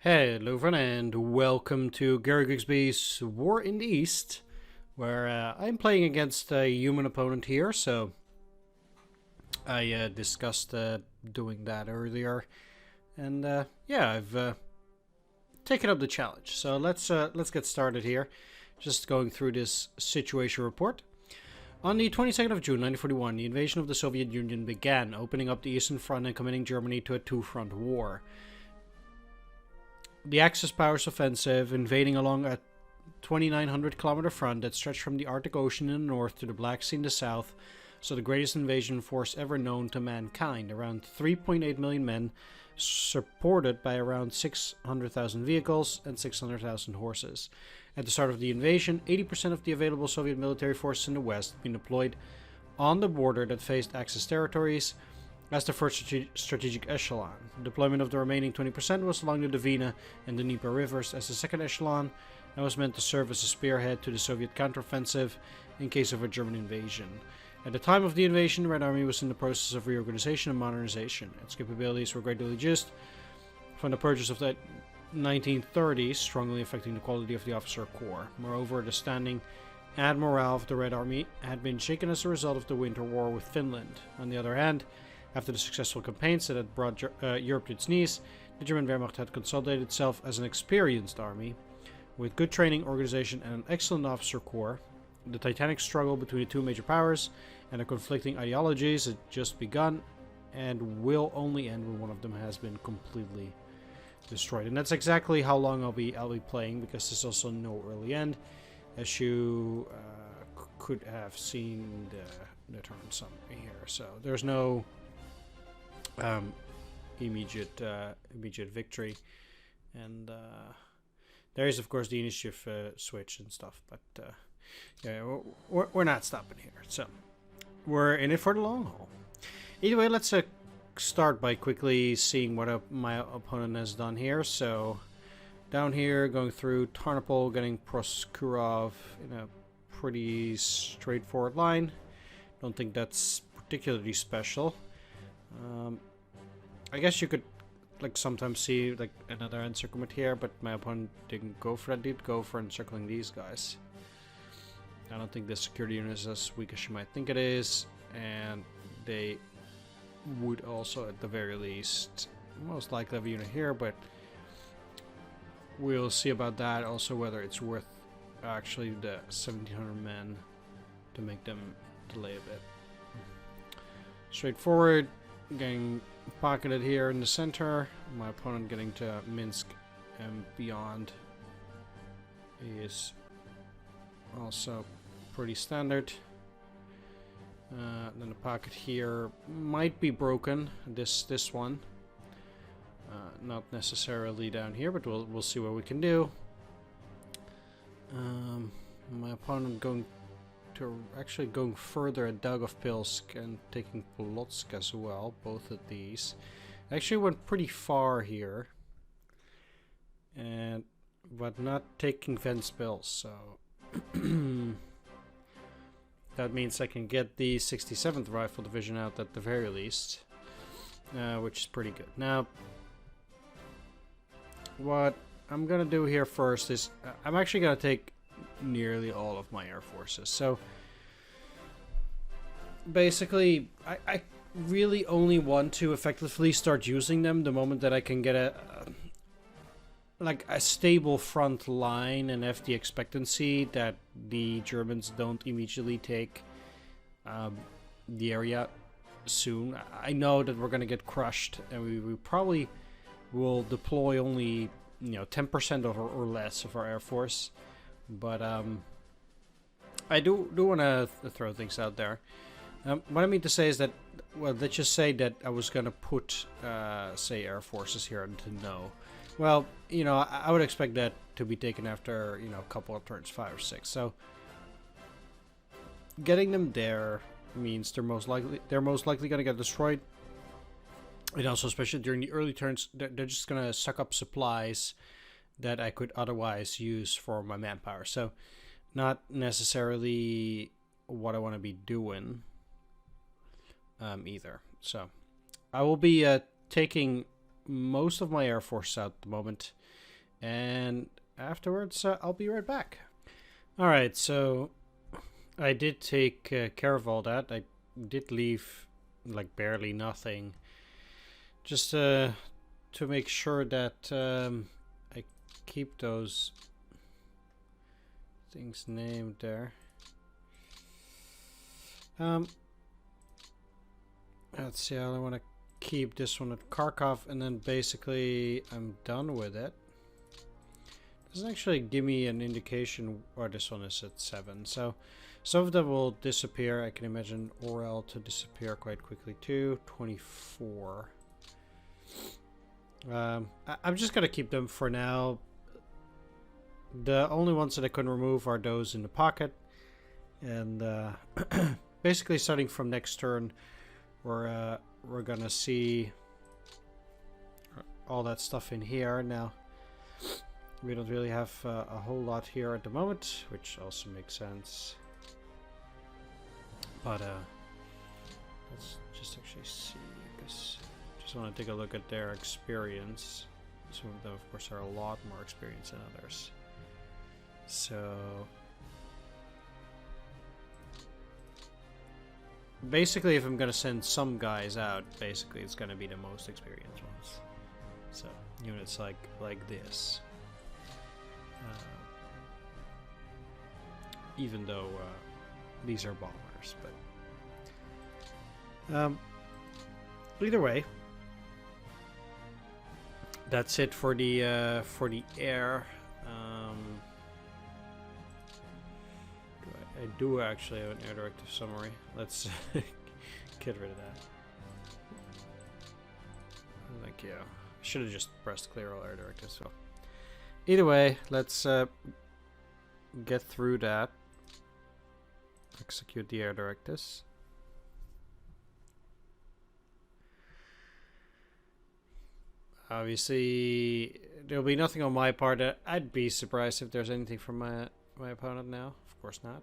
Hello everyone and welcome to Grigsby's War in the East, where I'm playing against a human opponent here, so I discussed doing that earlier, and yeah, I've taken up the challenge. So let's get started here. Just going through this situation report. On the 22nd of June 1941, the invasion of the Soviet Union began, opening up the Eastern Front and committing Germany to a two-front war. The Axis powers offensive, invading along a 2,900-kilometer front that stretched from the Arctic Ocean in the north to the Black Sea in the south, saw the greatest invasion force ever known to mankind. Around 3.8 million men, supported by around 600,000 vehicles and 600,000 horses. At the start of the invasion, 80% of the available Soviet military forces in the west had been deployed on the border that faced Axis territories as the first strategic echelon. Deployment of the remaining 20% was along the Dvina and the Dnieper rivers as the second echelon, and was meant to serve as a spearhead to the Soviet counteroffensive in case of a German invasion. At the time of the invasion, the Red Army was in the process of reorganization and modernization. Its capabilities were greatly reduced from the purchase of the 1930s, strongly affecting the quality of the officer corps. Moreover, the standing and morale of the Red Army had been shaken as a result of the Winter War with Finland. On the other hand, after the successful campaigns that had brought Europe to its knees, the German Wehrmacht had consolidated itself as an experienced army, with good training, organization, and an excellent officer corps. The titanic struggle between the two major powers and their conflicting ideologies had just begun, and will only end when one of them has been completely destroyed. And that's exactly how long I'll be playing, because there's also no early end, as you could have seen the turn summary here. So there's no immediate victory, and there is of course the initiative switch and stuff, but yeah, we're not stopping here, so we're in it for the long haul. Either way, let's start by quickly seeing what my opponent has done here. So down here, going through Tarnopol, getting Proskurov in a pretty straightforward line. Don't think that's particularly special. I guess you could sometimes see another encirclement here, but my opponent didn't go for that. Did go for encircling these guys. I don't think the security unit is as weak as you might think it is, and they would also, at the very least, most likely have a unit here, but we'll see about that. Also, whether it's worth actually the 1,700 men to make them delay a bit. Straightforward. Getting pocketed here in the center. My opponent getting to Minsk and beyond is also pretty standard. Then the pocket here might be broken. This one, not necessarily down here, but we'll see what we can do. My opponent going further at Daugavpilsk and taking Polotsk as well. Both of these actually went pretty far here, but not taking Ventspils, so that means I can get the 67th Rifle Division out at the very least, which is pretty good. Now, what I'm gonna do here first is I'm actually gonna take nearly all of my air forces. So basically, I really only want to effectively start using them the moment that I can get a stable front line and have the expectancy that the Germans don't immediately take the area soon. I know that we're gonna get crushed, and we probably will deploy only 10% or less of our air force. But I do want to throw things out there. What I mean to say is that, well, let's just say that I was going to put, say, air forces here into no. Well, I would expect that to be taken after, a couple of turns, 5 or 6. So getting them there means they're most likely going to get destroyed. And also, especially during the early turns, they're just going to suck up supplies that I could otherwise use for my manpower. So not necessarily what I want to be doing either. So I will be taking most of my air force out at the moment, and afterwards I'll be right back. All right, so I did take care of all that. I did leave like barely nothing, just to make sure that I keep those things named there. Let's see, I only want to keep this one at Kharkov, and then basically I'm done with it. Doesn't actually give me an indication, or this one is at 7, so some of them will disappear. I can imagine Orel to disappear quite quickly too. 24. I'm just gonna keep them for now. The only ones that I couldn't remove are those in the pocket, and basically starting from next turn, we're gonna see all that stuff in here. Now we don't really have a whole lot here at the moment, which also makes sense. But let's just actually see, because I just want to take a look at their experience. Some of them, of course, are a lot more experienced than others. So basically, if I'm going to send some guys out, basically it's going to be the most experienced ones. So units like this. Even though these are bombers, but either way, that's it for the air. I do actually have an air directive summary. Let's get rid of that. Like, yeah, should have just pressed clear all air directives. So either way, let's get through that. Execute the air directives. Obviously, there'll be nothing on my part. I'd be surprised if there's anything from my opponent now. Of course not.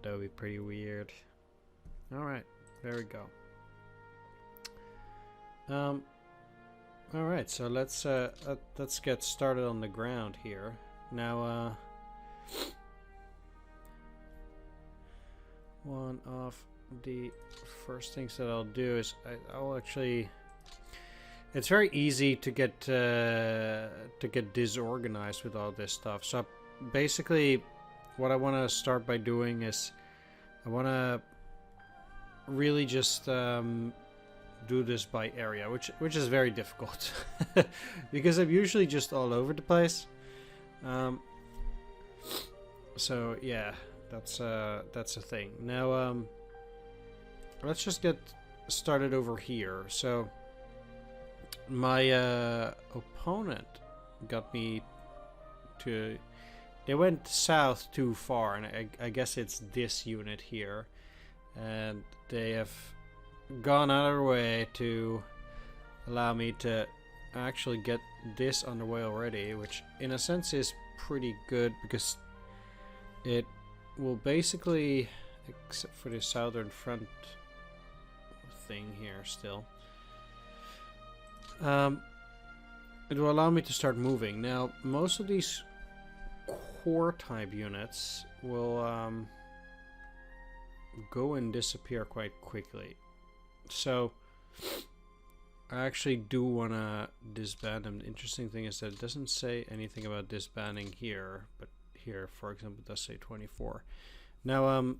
That would be pretty weird. All right, there we go. All right, so let's get started on the ground here. Now, one of the first things that I'll do is I'll actually. It's very easy to get disorganized with all this stuff. So basically, what I want to start by doing is I want to really just do this by area, which is very difficult because I'm usually just all over the place. So yeah, that's a thing. Now let's just get started over here. So my opponent got me to. They went south too far, and I guess it's this unit here. And they have gone out of their way to allow me to actually get this underway already, which in a sense is pretty good because it will basically, except for the southern front thing here still, it will allow me to start moving. Now, most of these core type units will go and disappear quite quickly. So I actually do want to disband them. The interesting thing is that it doesn't say anything about disbanding here, but here, for example, it does say 24. Now,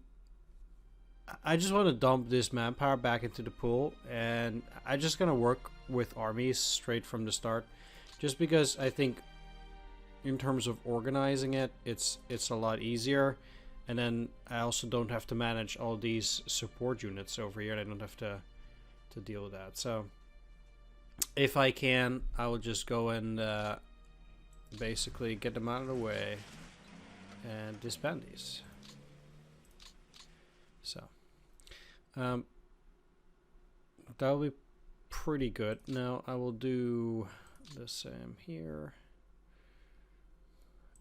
I just want to dump this manpower back into the pool, and I'm just going to work with armies straight from the start, just because I think in terms of organizing it, it's a lot easier. And then I also don't have to manage all these support units over here. I don't have to deal with that. So if I can, I will just go and basically get them out of the way and disband these. So that will be pretty good. Now I will do the same here.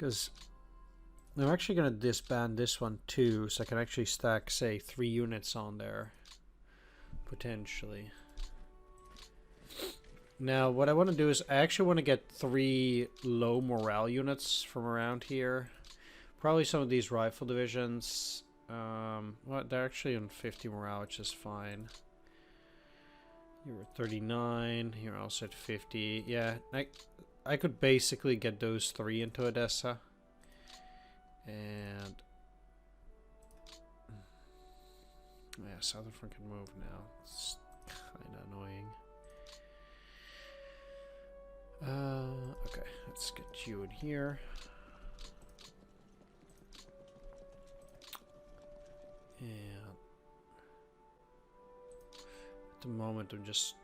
Because I'm actually going to disband this one too, so I can actually stack, say, 3 units on there. Potentially. Now, what I want to do is I actually want to get 3 low morale units from around here. Probably some of these rifle divisions. Well, they're actually on 50 morale, which is fine. You're at 39. You're also at 50. Yeah, I could basically get those 3 into Odessa. And yeah, Southern Front can move now. It's kind of annoying. Okay, let's get you in here. And at the moment, I'm just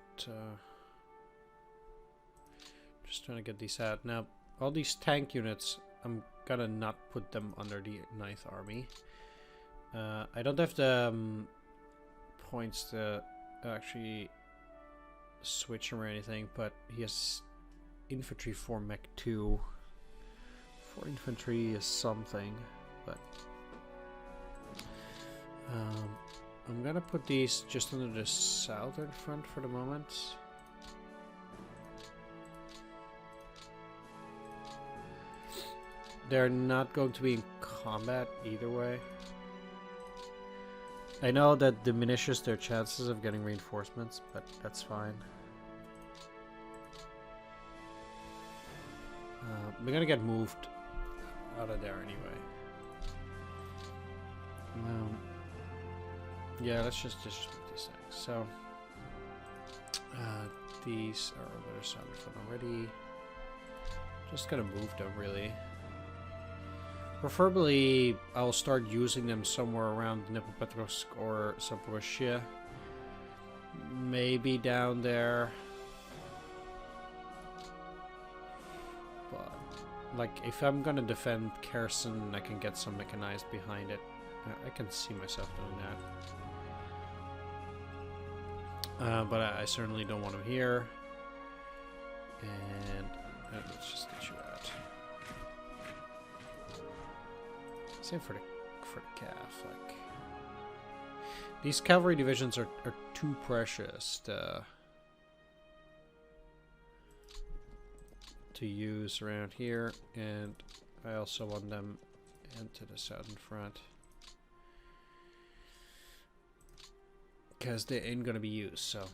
trying to get these out. Now, all these tank units, I'm gonna not put them under the 9th Army. I don't have the points to actually switch him or anything, but he has infantry for mech 2. For infantry is something, but I'm gonna put these just under the southern front for the moment. They're not going to be in combat either way. I know that diminishes their chances of getting reinforcements, but that's fine. We're gonna get moved out of there anyway. Yeah, let's just distribute these things. So, these are over there sounded fun already. Just gonna move them, really. Preferably, I'll start using them somewhere around Dnipropetrovsk or Zaporozhye. Maybe down there. But, like, if I'm gonna defend Kherson, I can get some mechanized behind it. I can see myself doing that. But I certainly don't want him here. And let's just get you out. Same for the calf. Like, these cavalry divisions are too precious to use around here, and I also want them into the southern front. Because they ain't gonna be used, so.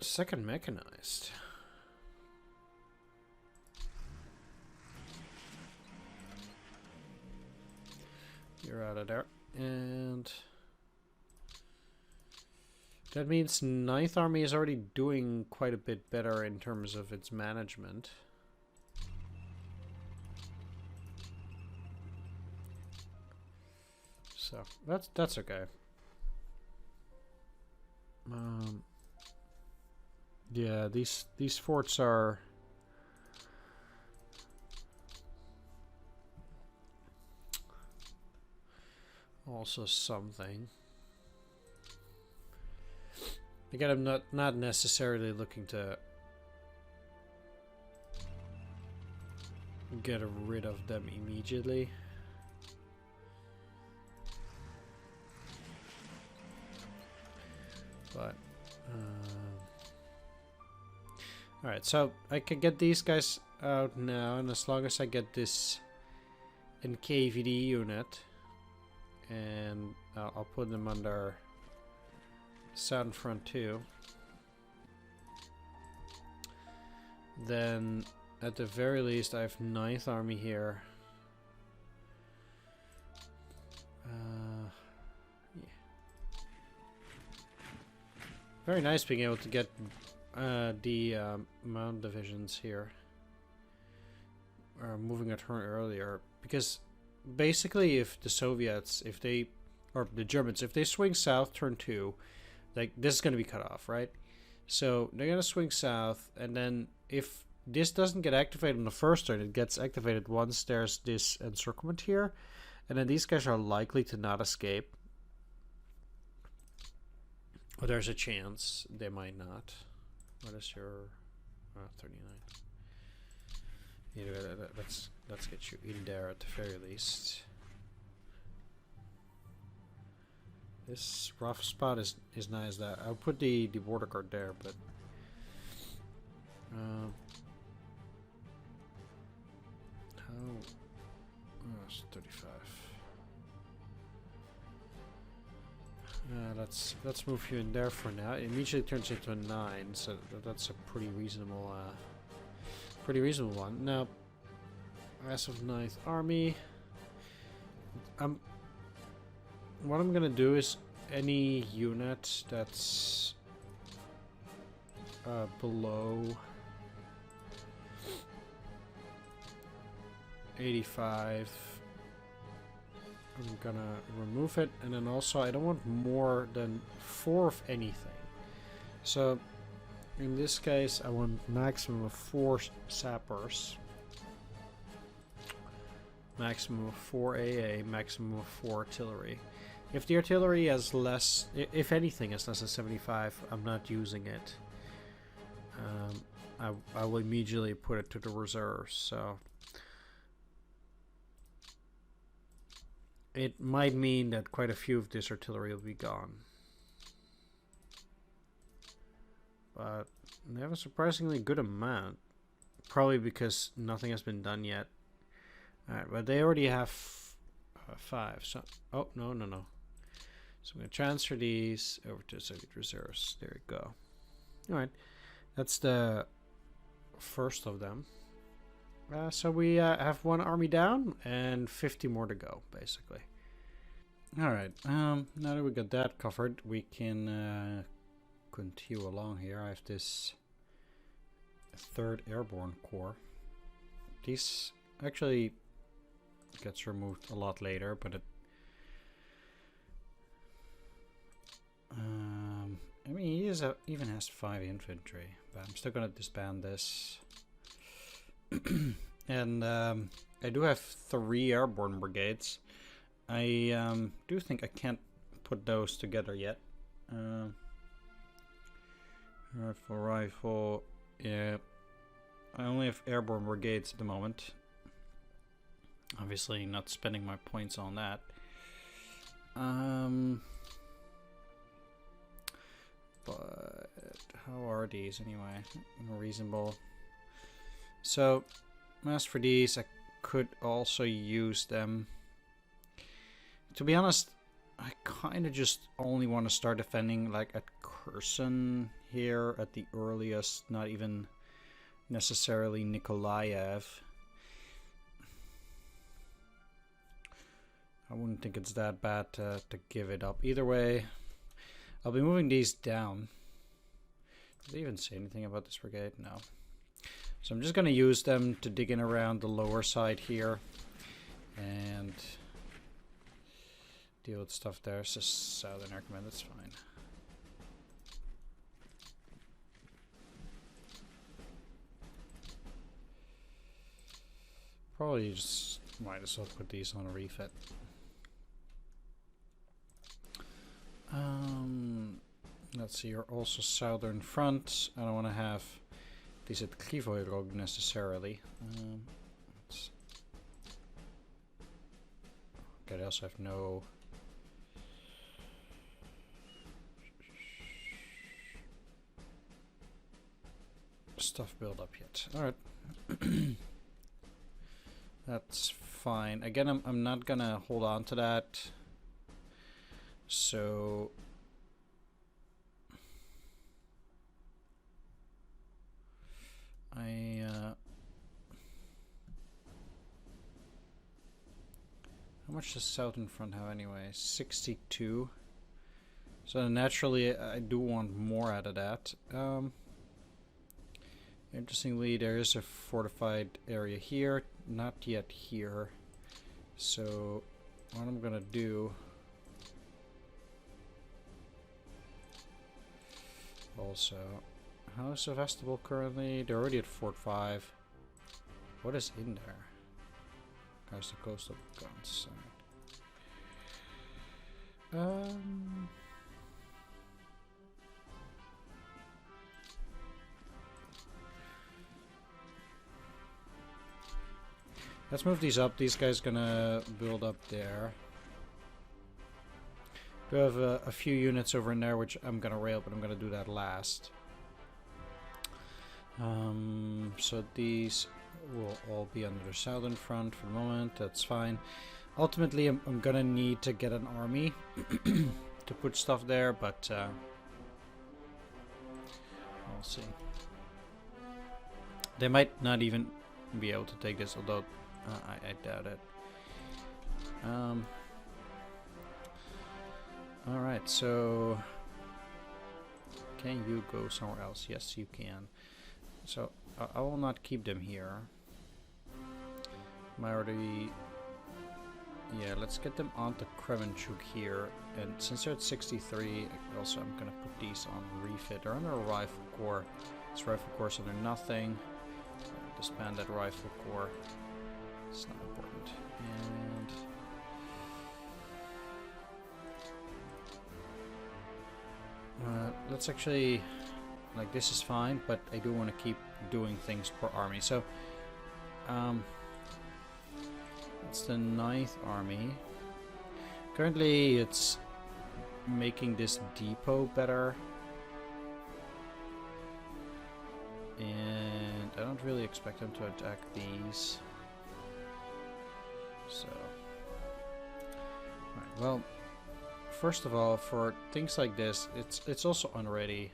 Second mechanized. You're out of there. And that means 9th Army is already doing quite a bit better in terms of its management. So that's okay. Yeah, these forts are also something. Again, I'm not necessarily looking to get rid of them immediately. But alright, so I can get these guys out now, and as long as I get this NKVD unit, and I'll put them under Southern Front too, then at the very least I have 9th Army here. Yeah. Very nice being able to get the Mount divisions here. Moving a turn earlier, because basically if the Soviets, or the Germans, if they swing south turn 2, like, this is going to be cut off, right? So they're going to swing south, and then if this doesn't get activated on the first turn, it gets activated once there's this encirclement here, and then these guys are likely to not escape. But there's a chance they might not. What is your 39? Let's get you in there at the very least. This rough spot is nice. That I'll put the border guard there, but how? Oh, it's 35. Let's move you in there for now. It immediately turns into a 9, so that's a pretty reasonable one. Now, as of 9th Army, what I'm gonna do is any unit that's below 85, I'm gonna remove it, and then also I don't want more than 4 of anything. So in this case I want maximum of 4 sappers, maximum of 4 AA, maximum of 4 artillery. If the artillery has less, if anything has less than 75, I'm not using it. I will immediately put it to the reserves, so it might mean that quite a few of this artillery will be gone. But they have a surprisingly good amount. Probably because nothing has been done yet. Alright, but they already have 5. So, oh, no. So I'm going to transfer these over to Soviet reserves. There we go. Alright, that's the first of them. So we have 1 army down and 50 more to go, basically. Alright, now that we got that covered, we can continue along here. I have this 3rd Airborne Corps. These actually gets removed a lot later, but it... I mean, he even has 5 infantry, but I'm still gonna disband this. And I do have 3 airborne brigades. I do think I can't put those together yet. Rifle, yeah. I only have airborne brigades at the moment. Obviously not spending my points on that. But how are these anyway? Reasonable. So, as for these, I could also use them. To be honest, I kind of just only want to start defending like at Kherson here at the earliest, not even necessarily Nikolaev. I wouldn't think it's that bad to give it up. Either way, I'll be moving these down. Did they even say anything about this brigade? No. So I'm just going to use them to dig in around the lower side here and deal with stuff there. It's just Southern Air Command, that's fine. Probably just might as well put these on a refit. Let's see, you're also Southern Front. I don't want to have these at Krivoyrog necessarily. Okay, I also have no... stuff build up yet. Alright. That's fine. Again, I'm not gonna hold on to that. So... how much does Southern Front have anyway? 62. So naturally, I do want more out of that. Interestingly, there is a fortified area here, not yet here. So what I'm gonna do... also... how is Sevastopol currently? They're already at Fort 5. What is in there? How's the coastal guns? Let's move these up. These guys gonna build up there. Do have a few units over in there, which I'm gonna rail, but I'm gonna do that last. So these will all be under the southern front for the moment. That's fine. Ultimately, I'm gonna need to get an army to put stuff there, but we'll see. They might not even be able to take this, although I doubt it. Alright, so can you go somewhere else? Yes, you can. So I will not keep them here. I already... Yeah, let's get them onto Kremenchuk here. And since they're at 63, also I'm gonna put these on refit. They're under a rifle corps. This rifle corps under nothing. Disband that rifle corps. It's not important. And let's actually, like, this is fine, but I do want to keep doing things per army. So it's the 9th Army. Currently it's making this depot better, and I don't really expect them to attack these. So, right, well, first of all, for things like this, it's also unready.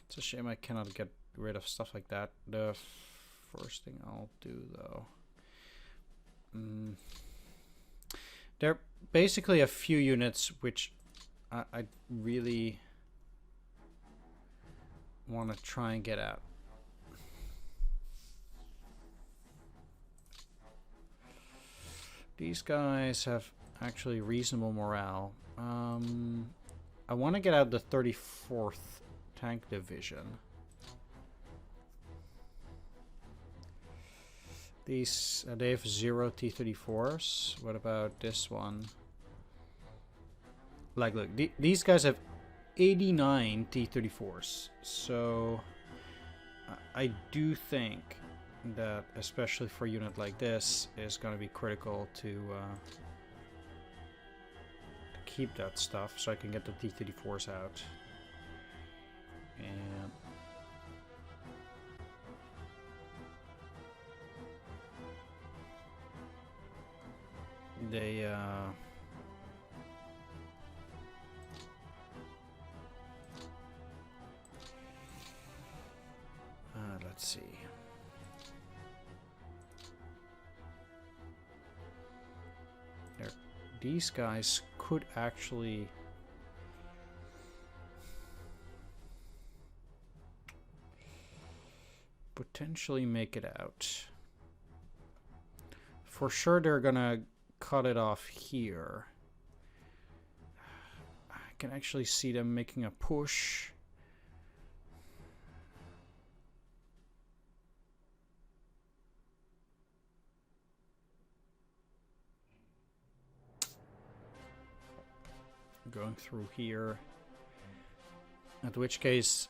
It's a shame I cannot get rid of stuff like that. The first thing I'll do, though, there are basically a few units which I really want to try and get out. These guys have actually reasonable morale. I want to get out the 34th Tank Division. These, they have 0 T-34s. What about this one? Like, look, these guys have 89 T-34s. So, I do think that, especially for a unit like this, is going to be critical to keep that stuff so I can get the T-34s out. And they let's see. These guys could actually potentially make it out. For sure they're gonna cut it off here. I can actually see them making a push. Going through here, at which case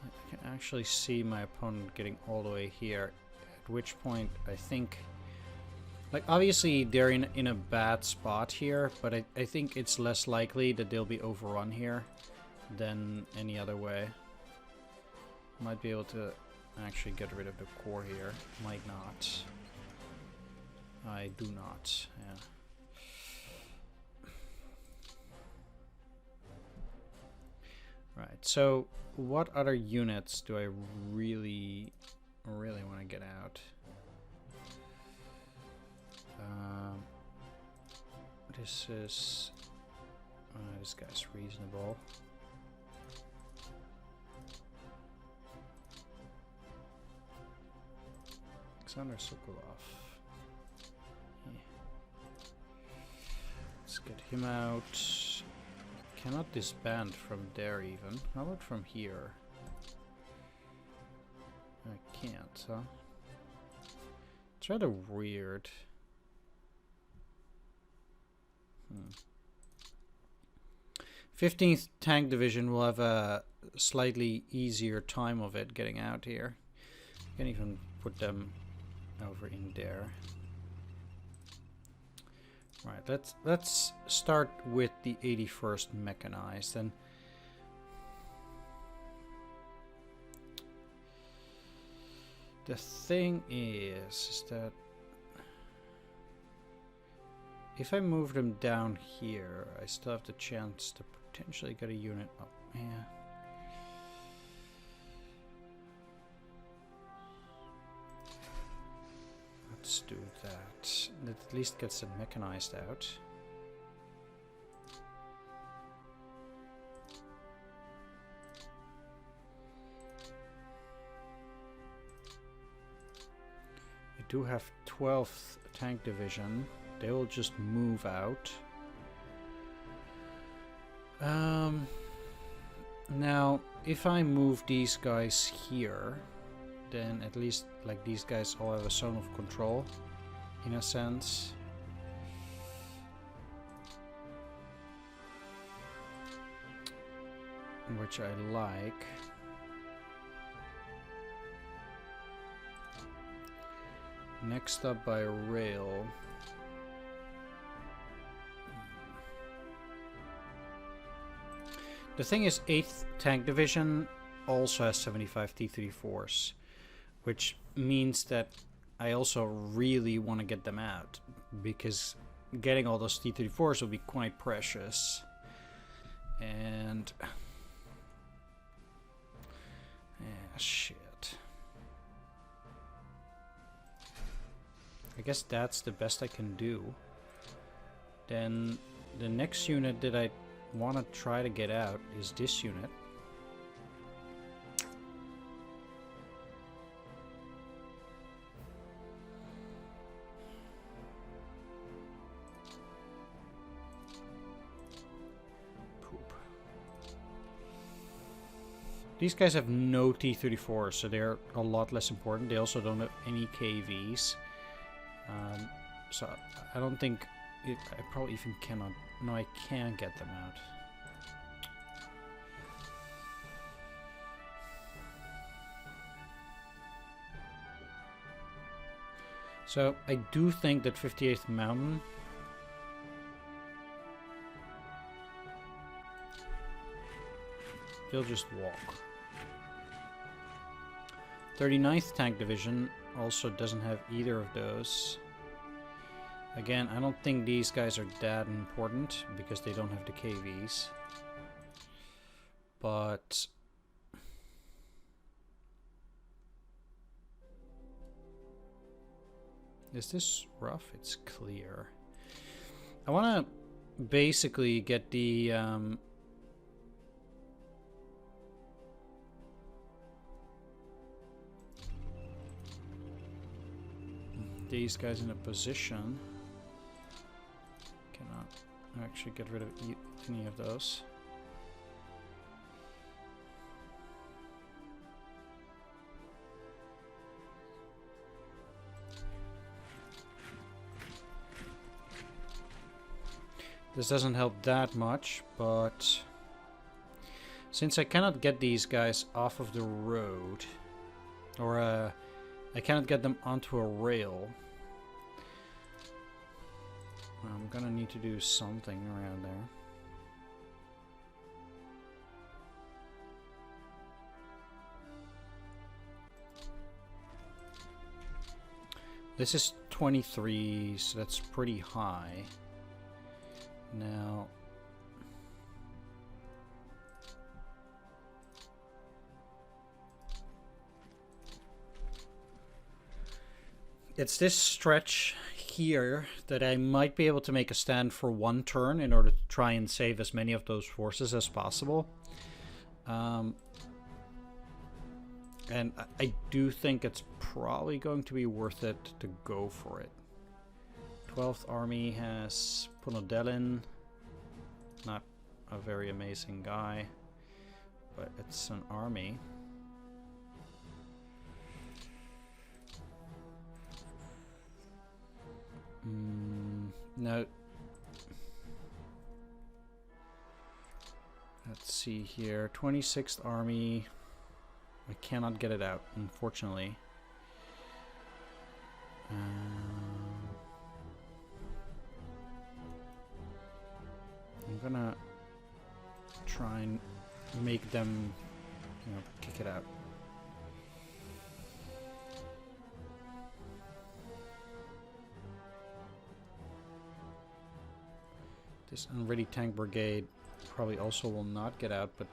I can actually see my opponent getting all the way here, at which point I think, like, obviously they're in a bad spot here, but I think it's less likely that they'll be overrun here than any other way. Might be able to actually get rid of the core here. Might not. I do not. Yeah. Right, so what other units do I really want to get out? This is... this guy's reasonable. Alexander Sokolov. Yeah. Let's get him out. Cannot disband from there even. How about from here? I can't, huh? Let's It's rather weird. 15th Tank Division will have a slightly easier time of it getting out here. You can even put them over in there. Right, let's start with the 81st Mechanized. And the thing is that if I move them down here, I still have the chance to potentially get a unit up. Yeah. Let's do that. That at least gets them mechanized out. We do have 12th Tank Division. They will just move out. Now, if I move these guys here, then at least like these guys all have a zone of control, in a sense. Which I like. Next up by rail. The thing is, 8th Tank Division also has 75 T-34s, which means that I also really want to get them out, because getting all those T-34s will be quite precious. And shit. I guess that's the best I can do. Then the next unit that I want to try to get out is this unit. Poop. These guys have no T-34s, so they're a lot less important. They also don't have any KVs. So I don't think I probably even cannot. No, I can get them out. So I do think that 58th Mountain they'll just walk. 39th Tank Division also doesn't have either of those. Again, I don't think these guys are that important because they don't have the KVs. But is this rough? It's clear. I want to basically get the these guys in a position. Cannot actually get rid of any of those. This doesn't help that much, but since I cannot get these guys off of the road, or I cannot get them onto a rail, I'm gonna need to do something around there. This is 23, so that's pretty high. Now, it's this stretch here that I might be able to make a stand for one turn in order to try and save as many of those forces as possible. And I do think it's probably going to be worth it to go for it. 12th Army has Punodelin. Not a very amazing guy, but it's an army. No. Let's see here. 26th Army. I cannot get it out, unfortunately. I'm gonna try and make them, kick it out. This unready tank brigade probably also will not get out, but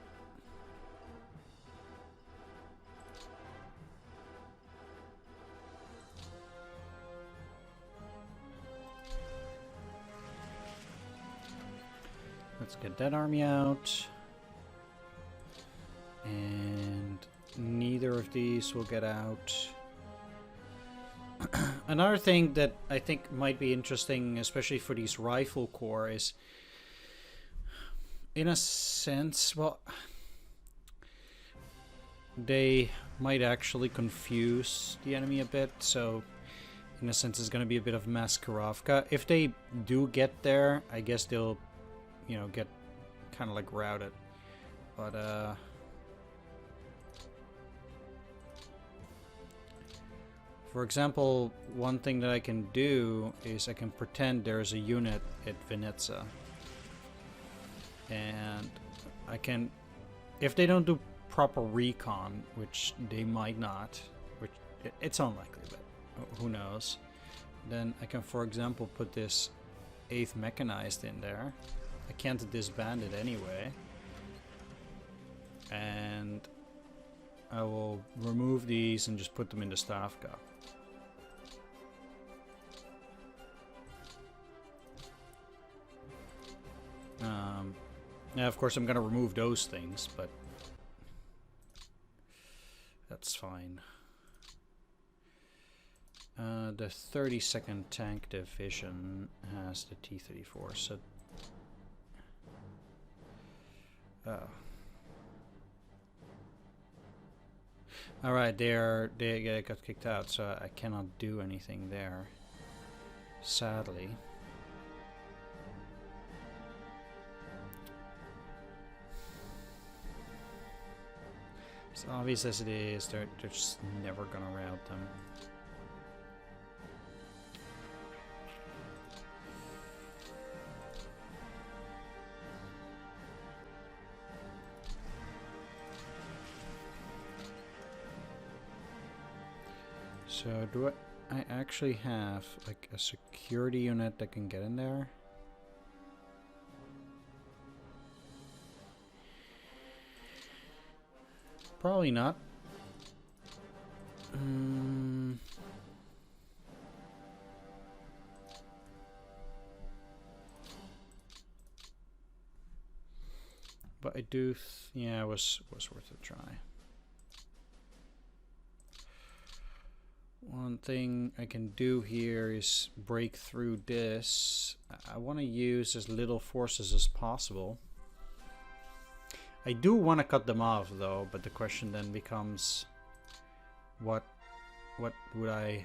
let's get that army out. And neither of these will get out. Another thing that I think might be interesting, especially for these rifle corps, is in a sense, well, they might actually confuse the enemy a bit, so in a sense it's going to be a bit of Maskarovka. If they do get there, I guess they'll, get kind of like routed. But, for example, one thing that I can do is I can pretend there's a unit at Venetza. And I can, if they don't do proper recon, which they might not, which it's unlikely, but who knows, then I can, for example, put this 8th Mechanized in there. I can't disband it anyway. And I will remove these and just put them in the Stavka. Now, of course, I'm going to remove those things, but that's fine. The 32nd Tank Division has the T-34, so... Alright, they got kicked out, so I cannot do anything there, sadly. As obvious as it is, they're just never gonna rout them. So do I actually have like a security unit that can get in there? Probably not. But I do, yeah, it was worth a try. One thing I can do here is break through this. I want to use as little forces as possible. I do want to cut them off though, but the question then becomes, what would I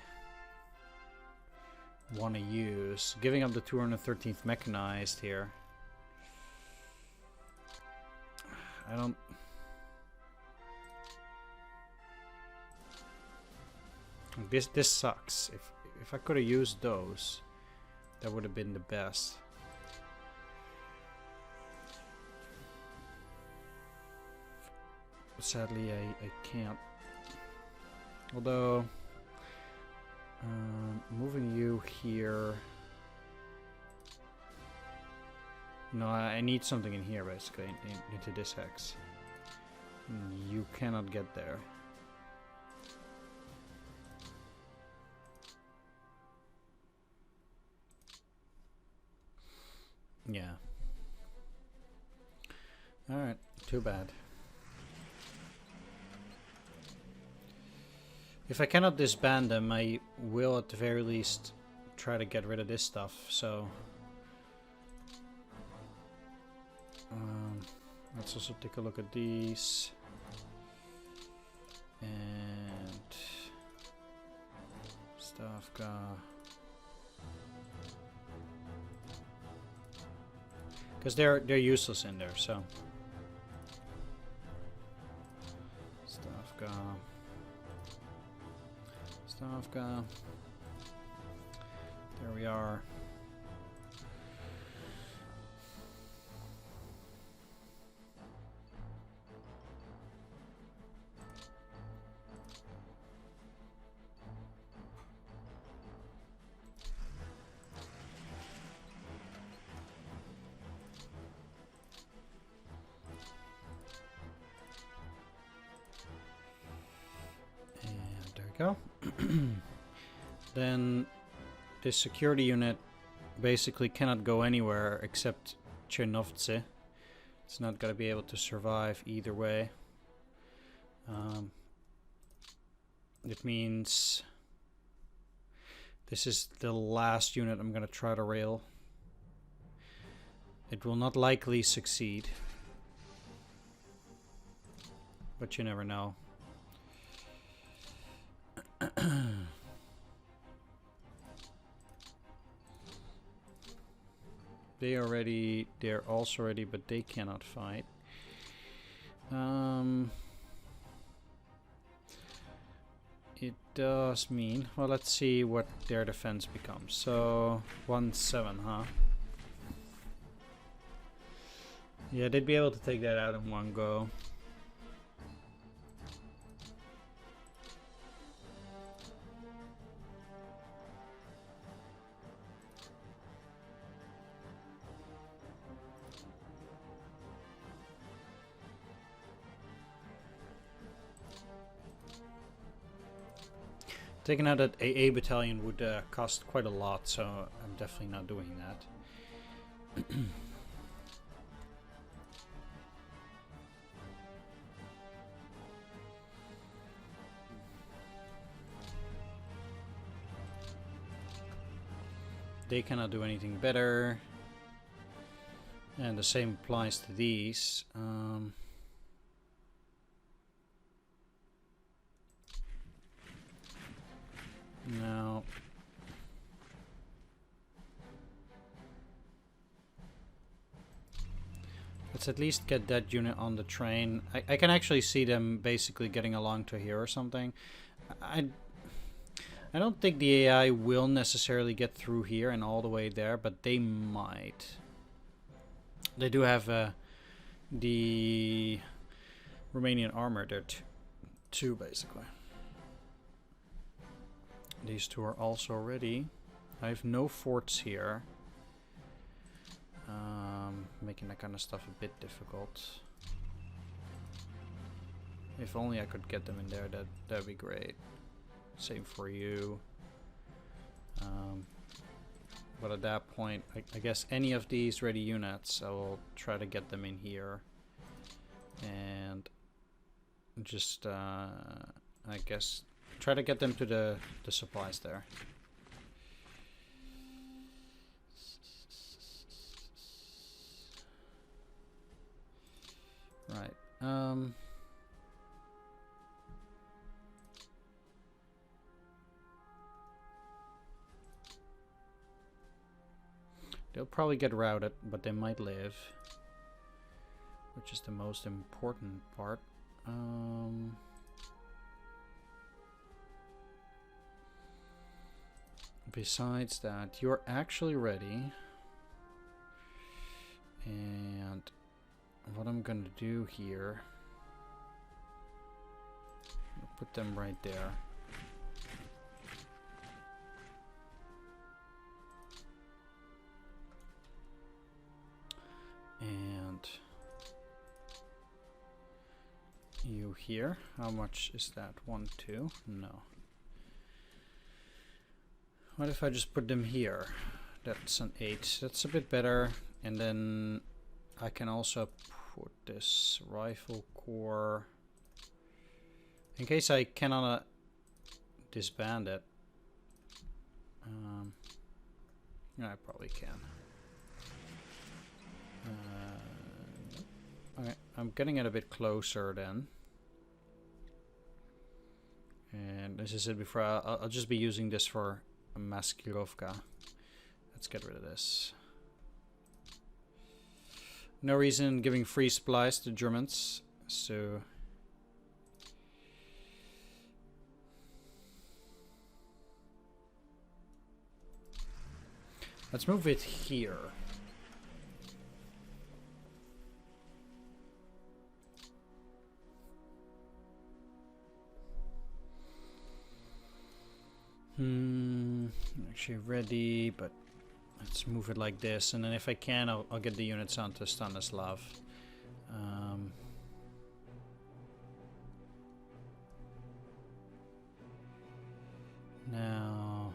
want to use? Giving up the 213th Mechanized here. I don't... This sucks. If I could have used those, that would have been the best. Sadly, I can't. Although, moving you here. No, I need something in here basically, into this hex. You cannot get there. Yeah. Alright, too bad. If I cannot disband them, I will at the very least try to get rid of this stuff, so... let's also take a look at these. And... Stavka... because they're useless in there. So Stavka. There we are. Go. Then this security unit basically cannot go anywhere except Chernovtsi. It's not going to be able to survive either way. It means this is the last unit I'm going to try to rail. It will not likely succeed, but you never know. They're also ready, but they cannot fight. It does mean, well, let's see what their defense becomes. So 1-7, huh? Yeah, they'd be able to take that out in one go. Taking out that AA battalion would cost quite a lot, so I'm definitely not doing that. They cannot do anything better. And the same applies to these. Now, let's at least get that unit on the train. I can actually see them basically getting along to here or something. I don't think the AI will necessarily get through here and all the way there, but they might. They do have the Romanian armor there too, basically. These two are also ready. I have no forts here. Making that kind of stuff a bit difficult. If only I could get them in there, that'd be great. Same for you. But at that point, I guess any of these ready units, I will try to get them in here. And just, I guess, try to get them to the supplies there. Right. They'll probably get routed, but they might live, which is the most important part. Besides that, you're actually ready. And what I'm gonna do here, I'll put them right there. And you here, how much is that? 1, 2? No. What if I just put them here? That's an 8. That's a bit better. And then I can also put this rifle corps in case I cannot disband it. I probably can. Okay, I'm getting it a bit closer then. And as I said before, I'll just be using this for a Maskirovka. Let's get rid of this. No reason giving free supplies to Germans, so... Let's move it here. Actually ready, but let's move it like this, and then if I can, I'll get the units onto Stanislav. Now...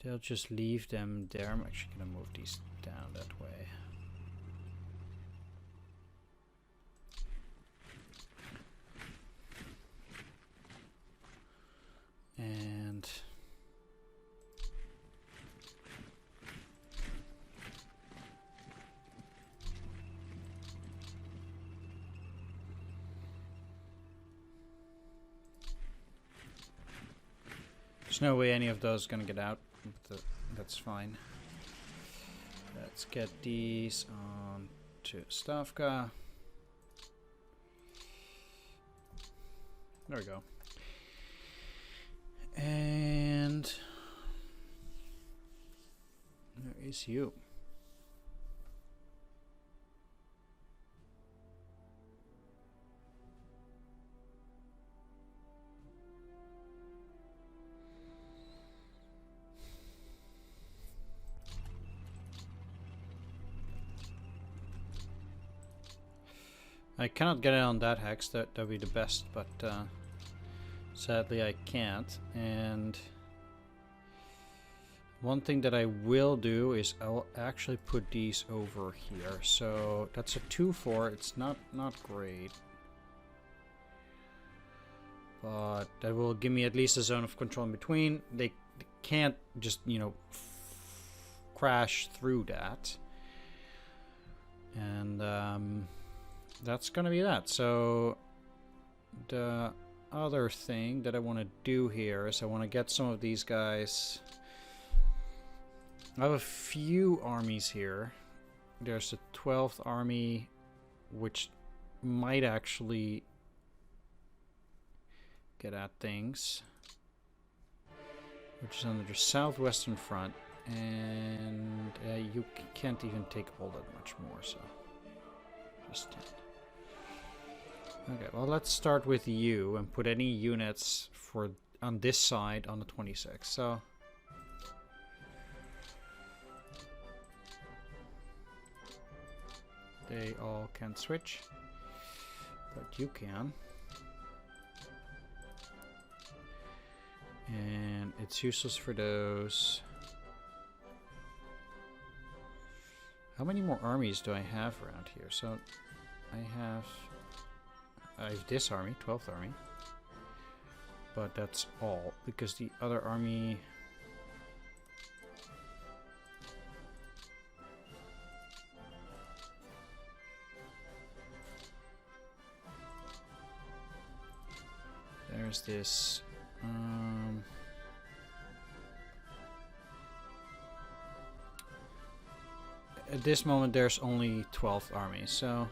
They'll just leave them there. I'm actually gonna move these down that way. And there's no way any of those are gonna get out, but that's fine. Let's get these on to Stavka. There we go. And there is you. I cannot get it on that hex. That'd be the best, but sadly I can't. And one thing that I will do is I'll actually put these over here. So that's a 2-4. It's not great, but that will give me at least a zone of control in between. They can't just, you know, crash through that. And that's gonna be that. So the other thing that I want to do here is I want to get some of these guys. I have a few armies here. There's the 12th army, which might actually get at things, which is on the southwestern front, and you can't even take all that much more, so just 10. Okay, well, let's start with you and put any units for on this side on the 26th. So they all can switch, but you can. And it's useless for those. How many more armies do I have around here? So I have this army, 12th army, but that's all, because the other army... There's this... At this moment there's only 12th army, so...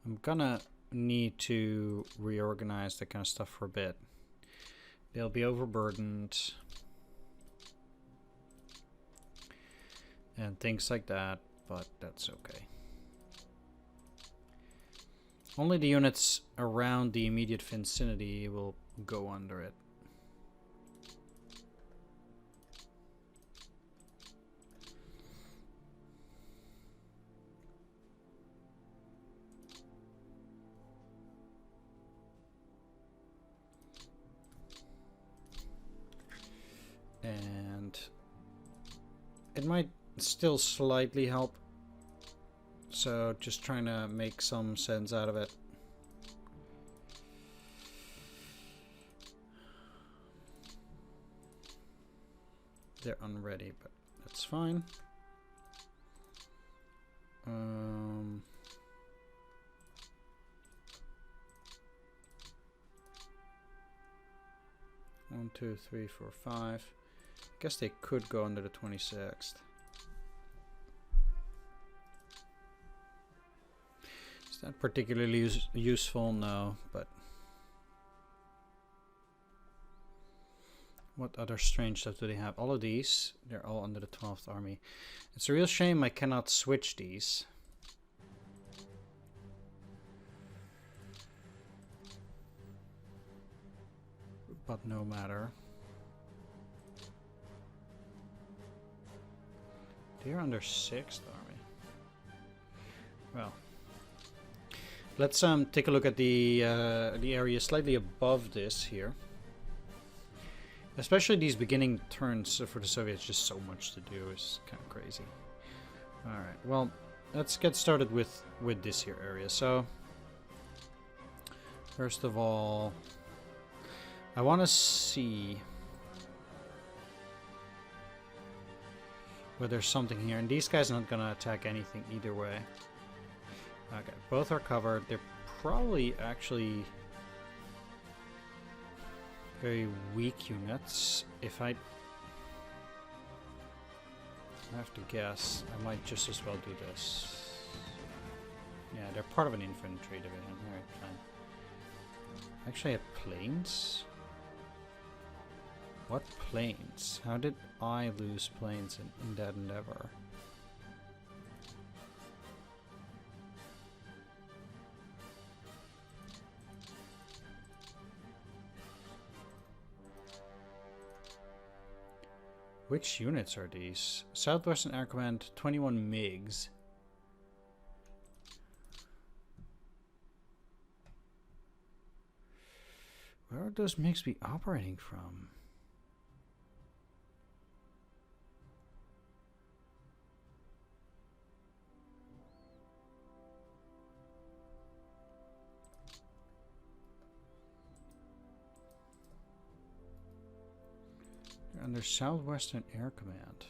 I'm gonna need to reorganize that kind of stuff for a bit. They'll be overburdened and things like that, but that's okay. Only the units around the immediate vicinity will go under it. And it might still slightly help, so just trying to make some sense out of it. They're unready, but That's fine. 1, 2, 3, 4, 5. I guess they could go under the 26th. Is that particularly useful? No, but what other strange stuff do they have? All of these, they're all under the 12th Army. It's a real shame I cannot switch these. But no matter. They're under 6th Army. Well, let's take a look at the area slightly above this here. Especially these beginning turns for the Soviets, just so much to do. It's kind of crazy. Alright, well, let's get started with this here area. So, first of all, I want to see whether there's something here. And these guys are not going to attack anything either way. Okay, both are covered. They're probably actually very weak units. If I have to guess, I might just as well do this. Yeah, they're part of an infantry division. Alright, fine. Actually, I have planes. What planes? How did I lose planes in that endeavor? Which units are these? Southwestern Air Command, 21 MiGs. Where would those MiGs be operating from? Under Southwestern Air Command.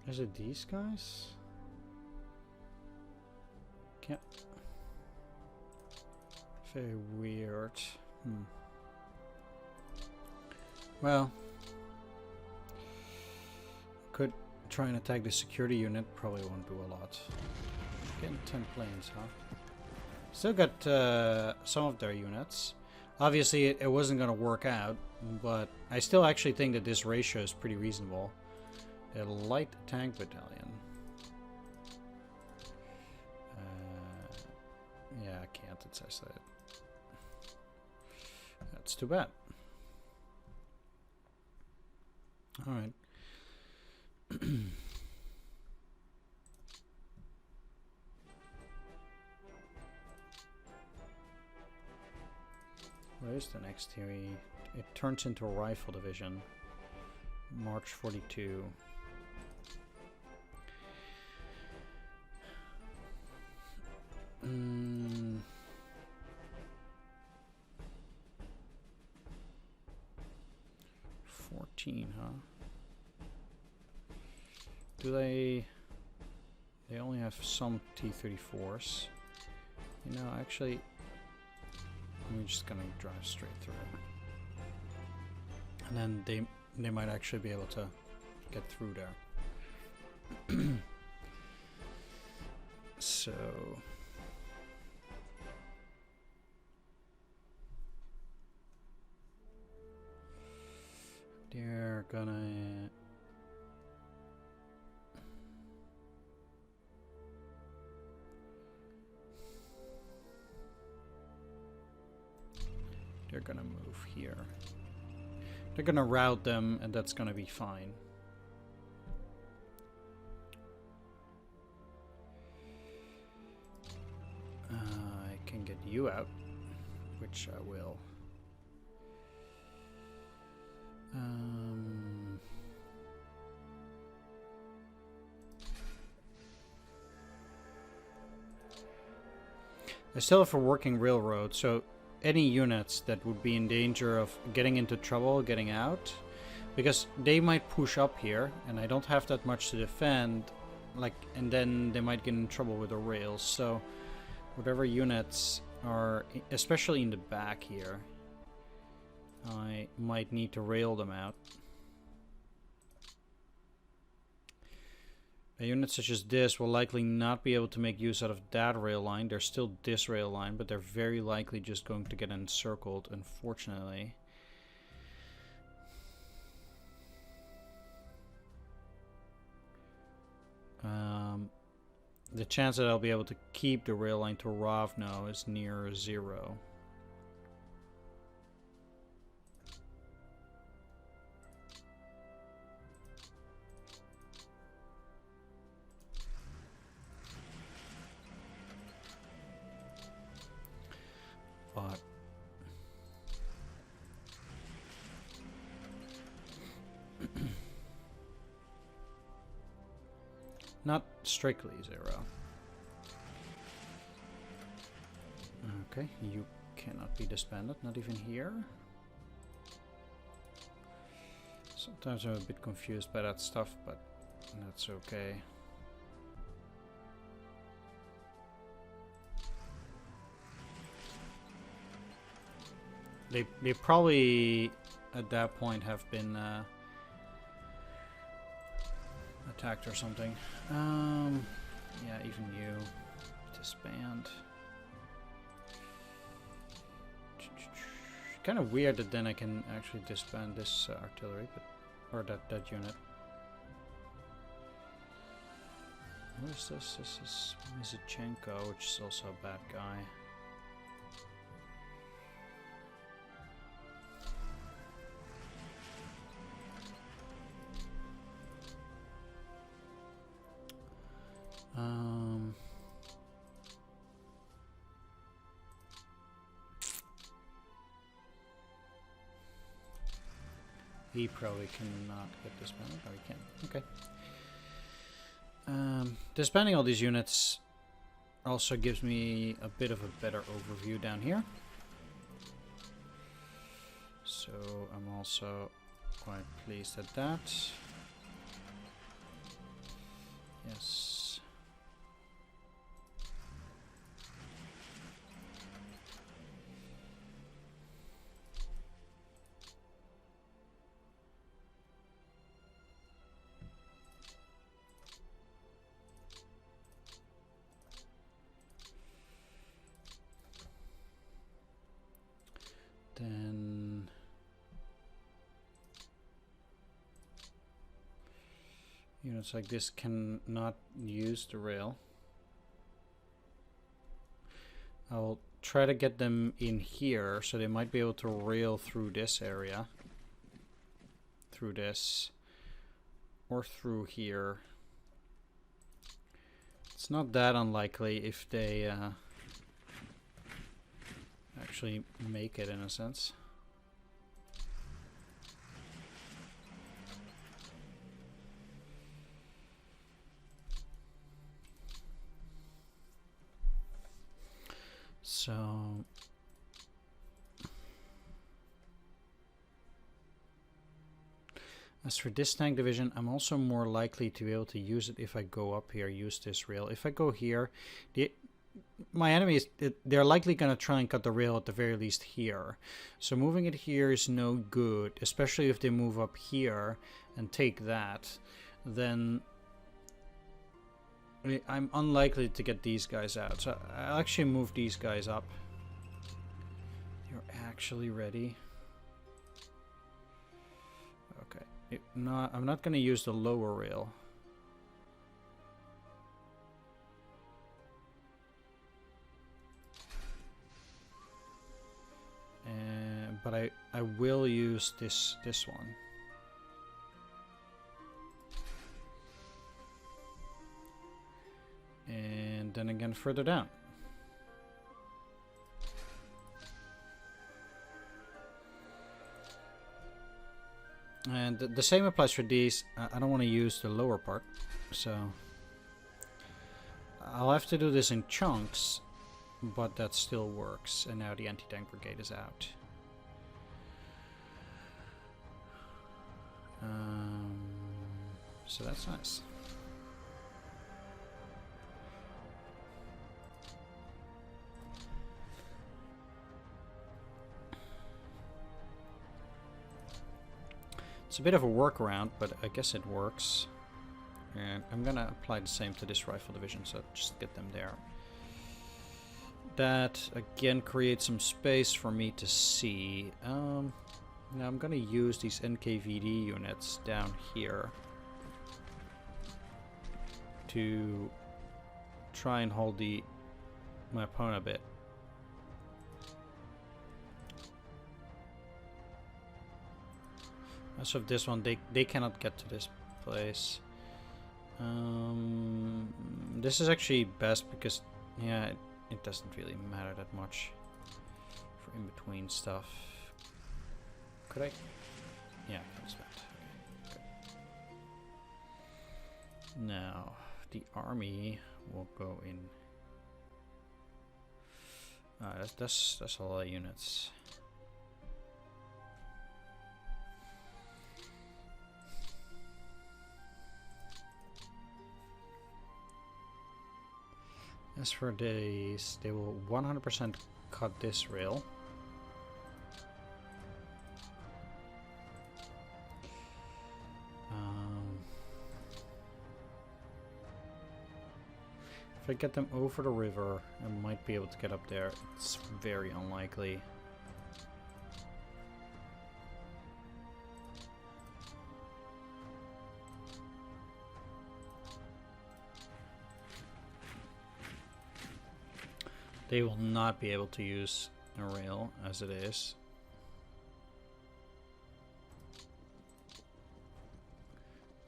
Is it these guys? Can't. Very weird. Well, could try and attack the security unit. Probably won't do a lot. Getting 10 planes, huh? Still got some of their units. Obviously, it wasn't going to work out, but I still actually think that this ratio is pretty reasonable. A light tank battalion. Yeah, I can't. It says that. That's too bad. All right. Where's the next theory? It turns into a rifle division. March 42. Mm. 14, huh? Do they only have some T-34s. You know, actually, I'm just gonna drive straight through. And then they might actually be able to get through there. So they're gonna they're gonna move here. They're gonna route them, and that's gonna be fine. I can get you out, which I will. I still have a working railroad, so any units that would be in danger of getting into trouble, getting out, because they might push up here, and I don't have that much to defend, like, and then they might get in trouble with the rails. So whatever units are, especially in the back here, I might need to rail them out. A unit such as this will likely not be able to make use out of that rail line. There's still this rail line, but they're very likely just going to get encircled, unfortunately. The chance that I'll be able to keep the rail line to Rovno is near 0. But not strictly 0. Okay, you cannot be disbanded, not even here. Sometimes I'm a bit confused by that stuff, but that's okay. They probably at that point have been attacked or something. Yeah, even you disband. Kind of weird that then I can actually disband this artillery, but or that unit. What is this? This is Mizichenko, which is also a bad guy. He probably cannot get disbanded. Oh, he can. Okay. Disbanding all these units also gives me a bit of a better overview down here. So I'm also quite pleased at that. Yes. Then units like this cannot use the rail. I'll try to get them in here, so they might be able to rail through this area. Through this. Or through here. It's not that unlikely if they actually make it, in a sense. So as for this tank division, I'm also more likely to be able to use it if I go up here, use this rail. If I go here, my enemies, they're likely going to try and cut the rail at the very least here. So moving it here is no good, especially if they move up here and take that. Then I'm unlikely to get these guys out. So I'll actually move these guys up. You're actually ready. Okay. I'm not going to use the lower rail. but I will use this one. And then again further down. And the same applies for these. I don't want to use the lower part, so I'll have to do this in chunks, but that still works. And now the anti-tank brigade is out. So that's nice. It's a bit of a workaround, but I guess it works. And I'm gonna apply the same to this rifle division, so just get them there. That again creates some space for me to see. Now I'm gonna use these NKVD units down here to try and hold my opponent a bit. As of this one, they cannot get to this place. This is actually best because, yeah, it doesn't really matter that much for in-between stuff. Could I? Yeah, that's that. Okay. Now, the army will go in. That's a lot of units. As for these, they will 100% cut this rail. If I get them over the river, I might be able to get up there. It's very unlikely. They will not be able to use a rail as it is.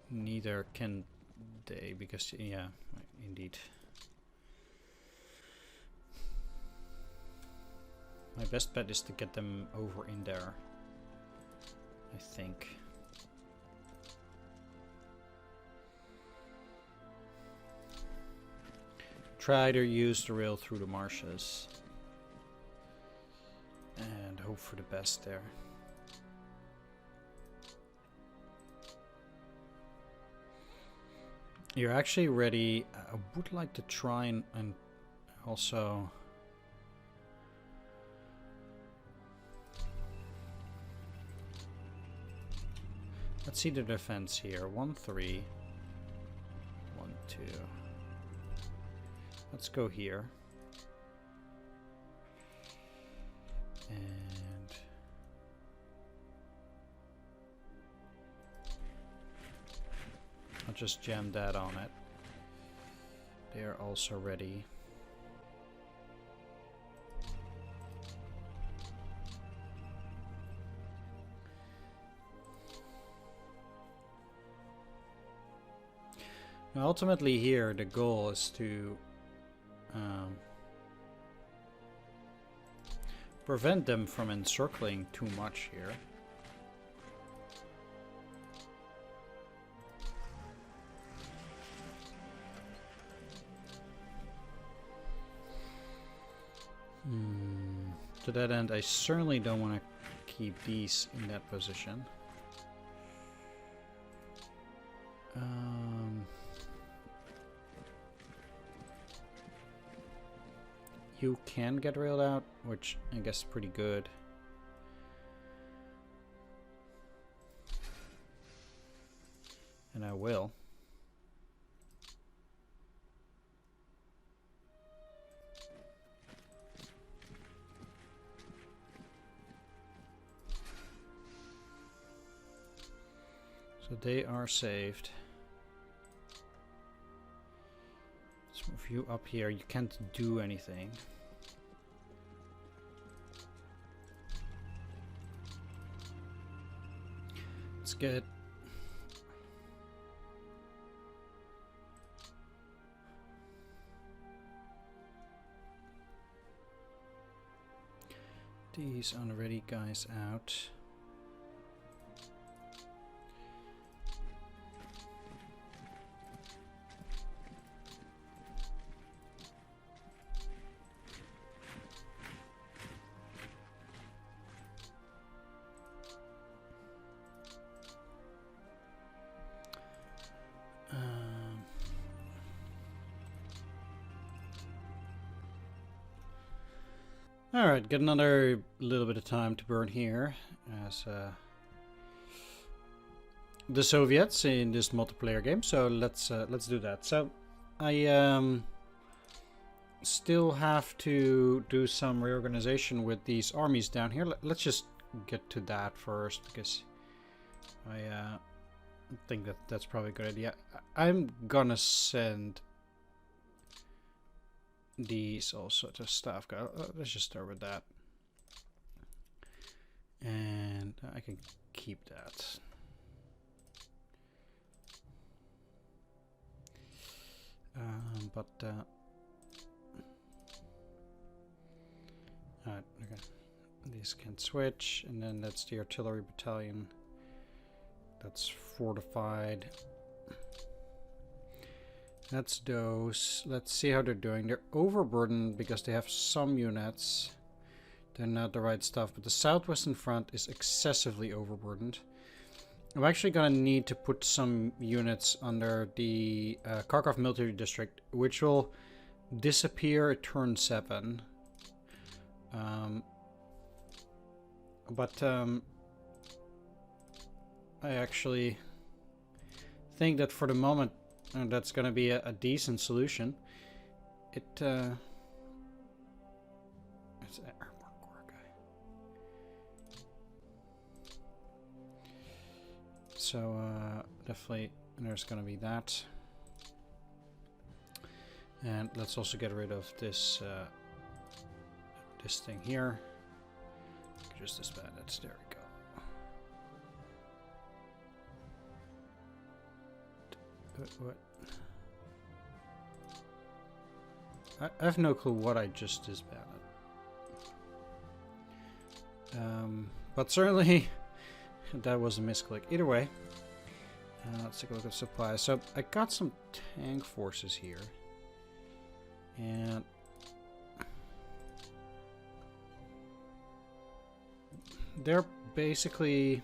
Neither can they, because, yeah, indeed. My best bet is to get them over in there, I think. Try to use the rail through the marshes and hope for the best there. You're actually ready. I would like to try and also let's see the defense here. 1-3, 1-2. Let's go here. And I'll just jam that on it. They're also ready. Now, ultimately here, the goal is to prevent them from encircling too much here. To that end, I certainly don't want to keep these in that position. You can get railed out, which I guess is pretty good. And I will. So they are saved. Let's move you up here. You can't do anything. Good. These unready guys out. Alright, get another little bit of time to burn here as the Soviets in this multiplayer game, so let's do that. So I still have to do some reorganization with these armies down here. Let's just get to that first, because I think that's probably a good idea. I'm gonna send these all sorts of stuff. Let's just start with that, and I can keep that. Alright, okay. These can switch, and then that's the artillery battalion. That's fortified. That's those. Let's see how they're doing. They're overburdened because they have some units. They're not the right stuff, but the Southwestern Front is excessively overburdened. I'm actually gonna need to put some units under the Kharkov military district, which will disappear at turn 7. I actually think that for the moment that's gonna be a decent solution. It's an airborne corps guy. So definitely there's gonna be that. And let's also get rid of this this thing here. Just disband it. There we go. What? I have no clue what I just disbanded. But certainly that was a misclick. Either way, let's take a look at supplies. So I got some tank forces here, and they're basically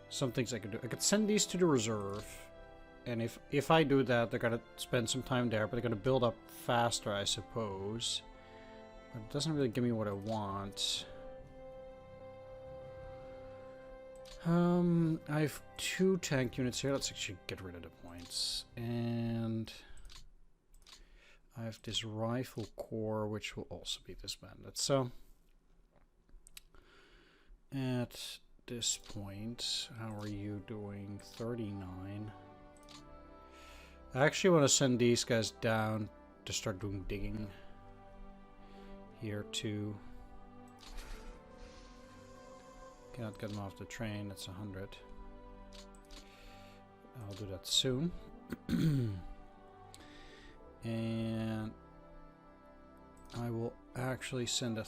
some things I could do. I could send these to the reserve, and if I do that, they're gonna spend some time there, but they're gonna build up faster, I suppose. But it doesn't really give me what I want. I have 2 tank units here. Let's actually get rid of the points. And I have this rifle corps, which will also be disbanded. So at this point, how are you doing? 39. I actually want to send these guys down to start doing digging here too. Cannot get them off the train. That's 100. I'll do that soon. And I will actually send a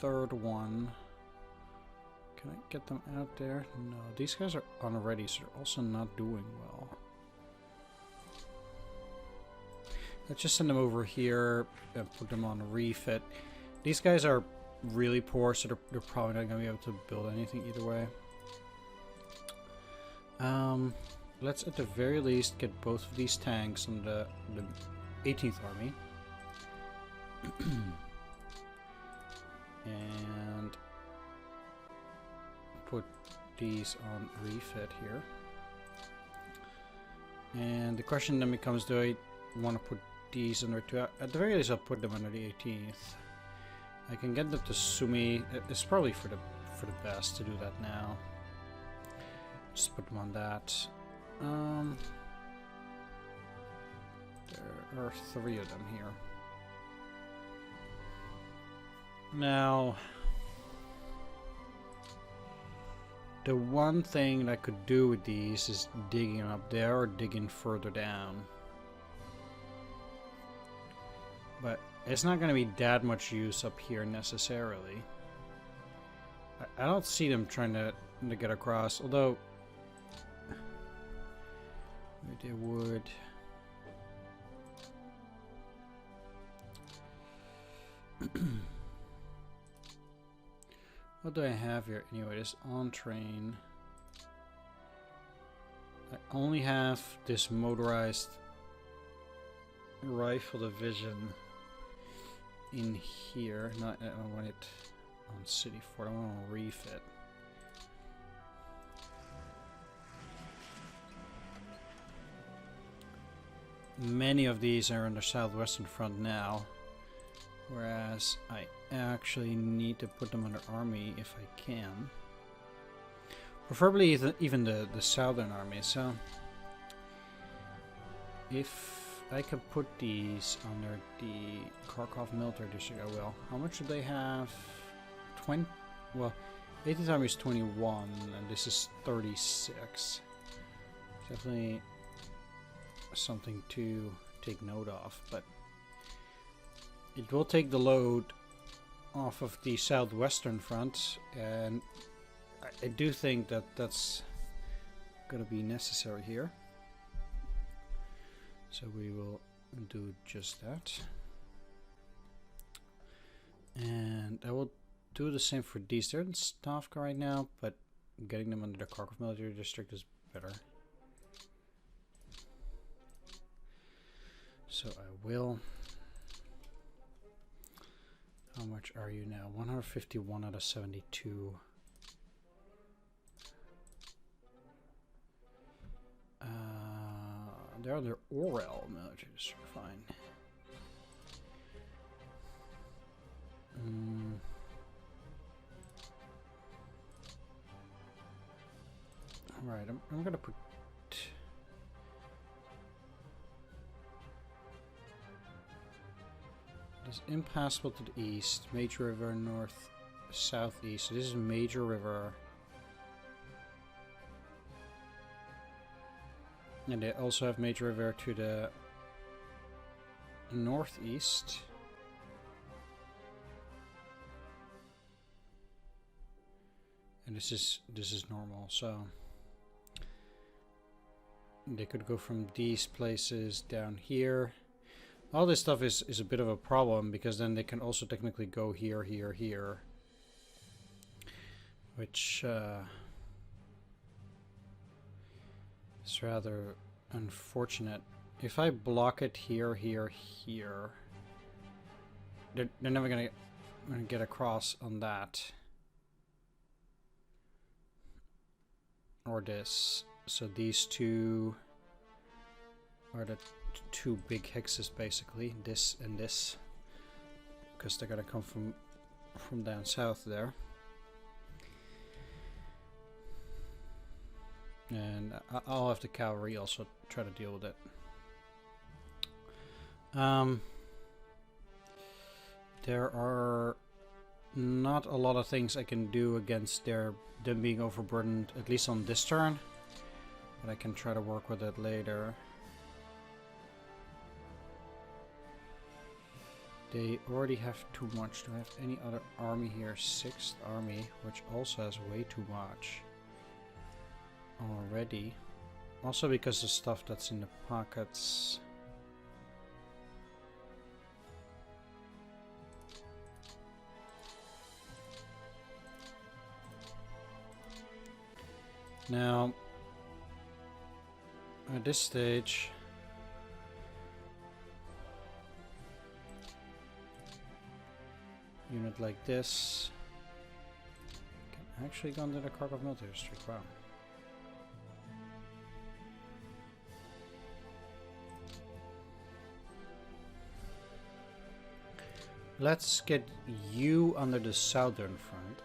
3rd one. Can I get them out there? No, these guys are unready, so they're also not doing well. Let's just send them over here and put them on refit. These guys are really poor, so they're probably not going to be able to build anything either way. Let's at the very least get both of these tanks on the 18th Army. And put these on refit here. And the question then becomes, do I want to put these under 2? At the very least, I'll put them under the 18th. I can get them to Sumi. It's probably for the best to do that now. Just put them on that. There are 3 of them here. Now, The one thing I could do with these is digging up there or digging further down. But it's not going to be that much use up here necessarily. I don't see them trying to get across, although maybe they would. What do I have here? Anyway, this on train. I only have this motorized rifle division in here. I don't want it on City Fort. I want to refit. Many of these are on the southwestern front now, whereas I actually need to put them under army if I can. Preferably even the southern army. So if I could put these under the Kharkov military district, I will. How much do they have? 20? Well, 18th army is 21 and this is 36. Definitely something to take note of, but it will take the load off of the southwestern front, and I do think that that's going to be necessary here. So we will do just that. And I will do the same for these. They're in Stavka right now, but getting them under the Kharkov military district is better. So I will. How much are you now? 151 out of 72. They're under Orel military district. Fine. Alright, I'm gonna put. It's impassable to the east, Major River north, southeast. So this is Major River. And they also have Major River to the northeast. And this is normal, so they could go from these places down here. All this stuff is a bit of a problem, because then they can also technically go here, here, here. Which is rather unfortunate. If I block it here, here, here, they're never gonna get across on that. Or this. So these two are the two big hexes, basically, this and this, because they're gonna come from down south there. And I'll have the cavalry also try to deal with it. There are not a lot of things I can do against them being overburdened, at least on this turn, but I can try to work with it later. They already have too much. Do I have any other army here? 6th army, which also has way too much already. Also because the stuff that's in the pockets. Now, at this stage, unit like this can actually go under the Kharkov military district. Wow. Let's get you under the southern front.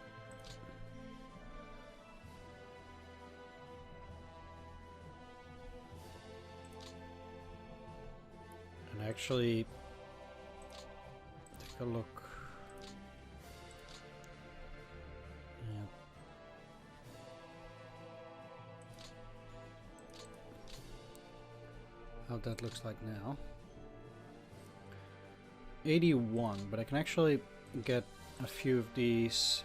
And actually take a look. what that looks like now. 81, but I can actually get a few of these.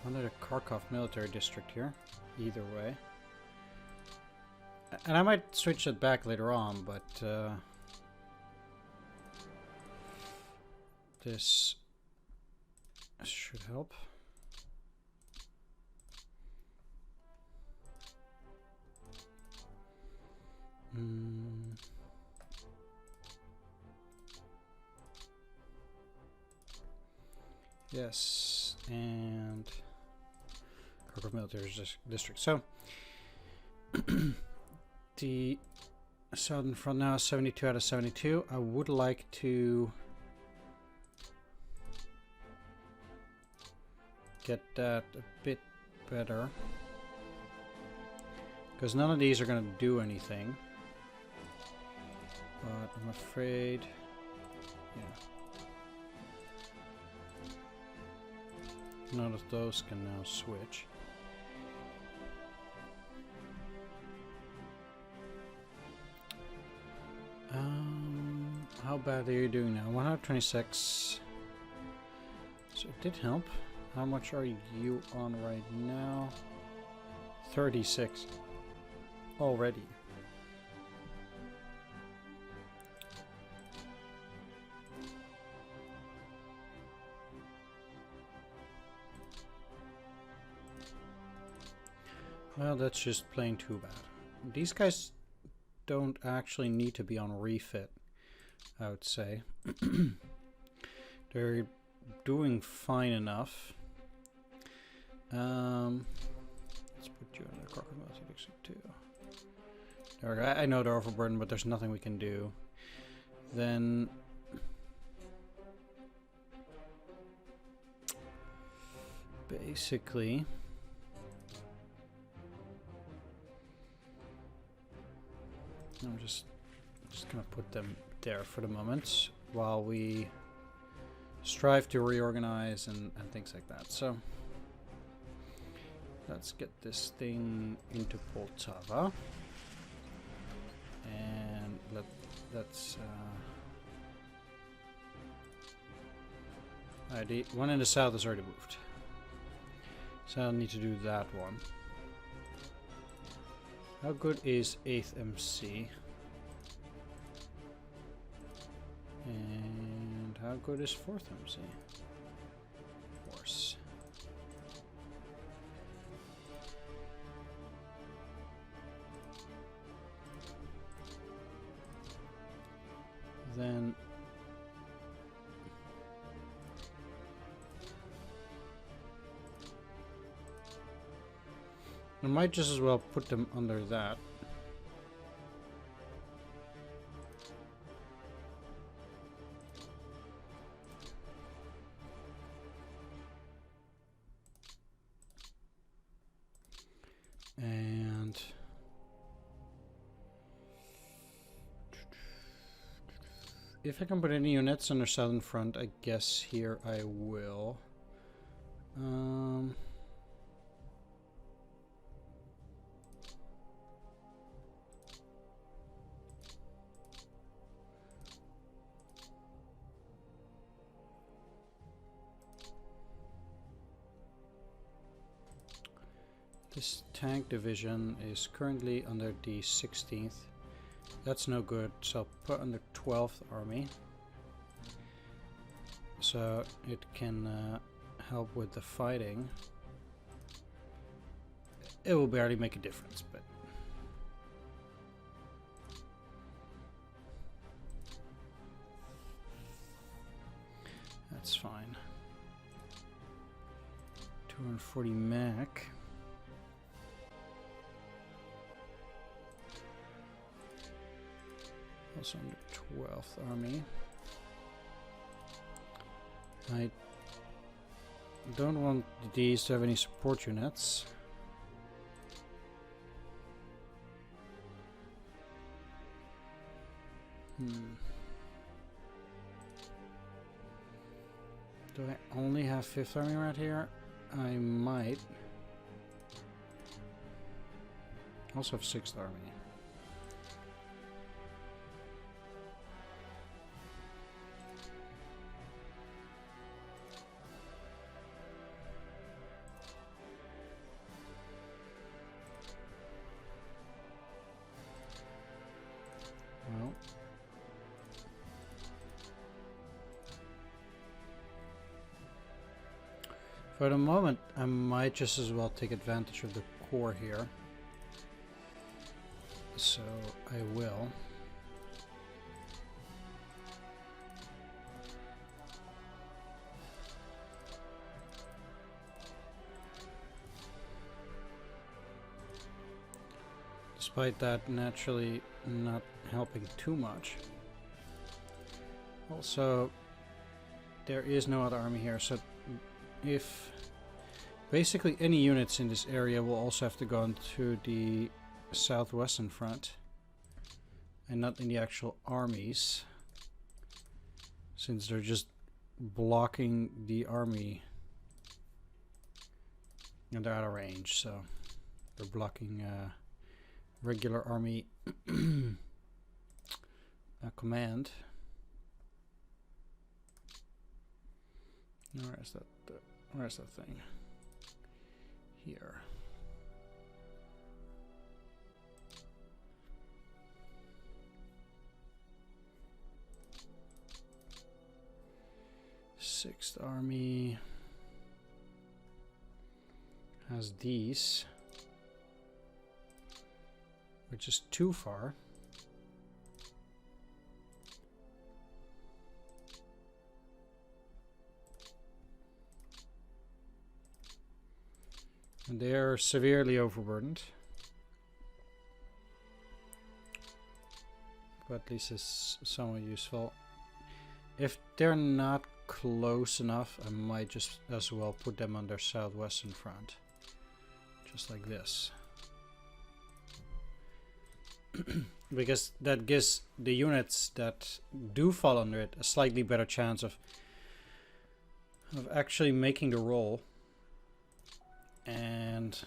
Under the Kharkov military district here, either way. And I might switch it back later on, but this should help. Yes, and Kharkov military district. So the southern front now is 72 out of 72. I would like to get that a bit better, because none of these are going to do anything. But I'm afraid, yeah, none of those can now switch. How bad are you doing now? 126. So it did help. How much are you on right now? 36 already. Well, that's just plain too bad. These guys don't actually need to be on refit, I would say. They're doing fine enough. Let's put you on the crocodile district too. There we go. I know they're overburdened, but there's nothing we can do. Then basically I'm just gonna put them there for the moment while we strive to reorganize and things like that. So let's get this thing into Poltava, and let's the one in the south is already moved, so I'll need to do that one. How good is 8th MC? And how good is 4th MC? Worse. Then I might just as well put them under that. And if I can put any units on the southern front, I guess here I will. This tank division is currently under the 16th. That's no good, so I'll put under 12th Army. So it can help with the fighting. It will barely make a difference, but that's fine. 240 mech. Also under 12th Army. I don't want these to have any support units. Do I only have 5th Army right here? I might also have 6th Army. Well, for the moment, I might just as well take advantage of the core here. So I will. Despite that naturally not helping too much. Also, there is no other army here, so if basically any units in this area will also have to go into the southwestern front and not in the actual armies, since they're just blocking the army and they're out of range, so they're blocking regular army command. Where's that thing? Here. Sixth Army has these, which is too far. And they are severely overburdened. But at least it's somewhat useful. If they're not close enough, I might just as well put them on their southwestern front. Just like this. Because that gives the units that do fall under it a slightly better chance of actually making the roll. And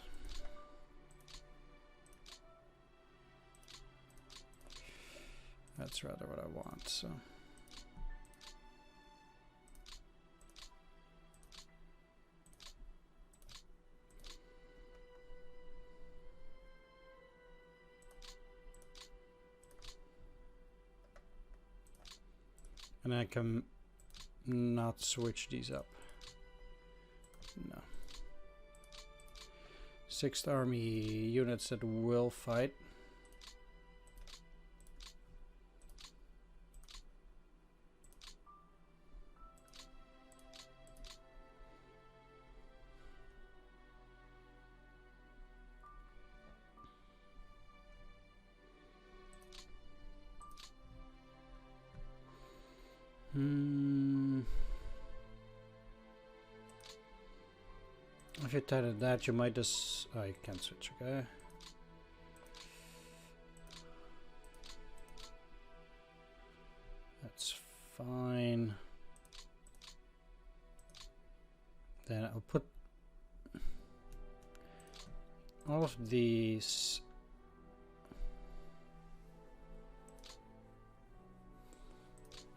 that's rather what I want, so. And I can not switch these up. No. 6th Army units that will fight. If you're tired of that, you might just... Oh, you can't switch, okay? That's fine. Then I'll put all of these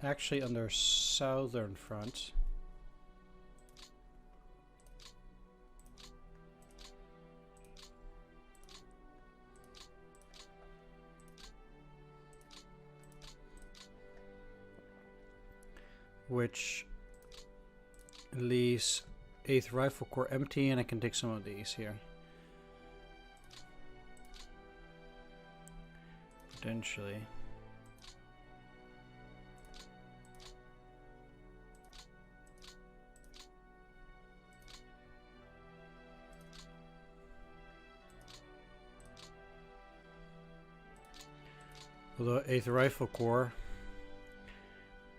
actually on their southern front. Which leaves 8th Rifle Corps empty, and I can take some of these here. Potentially. Although 8th Rifle Corps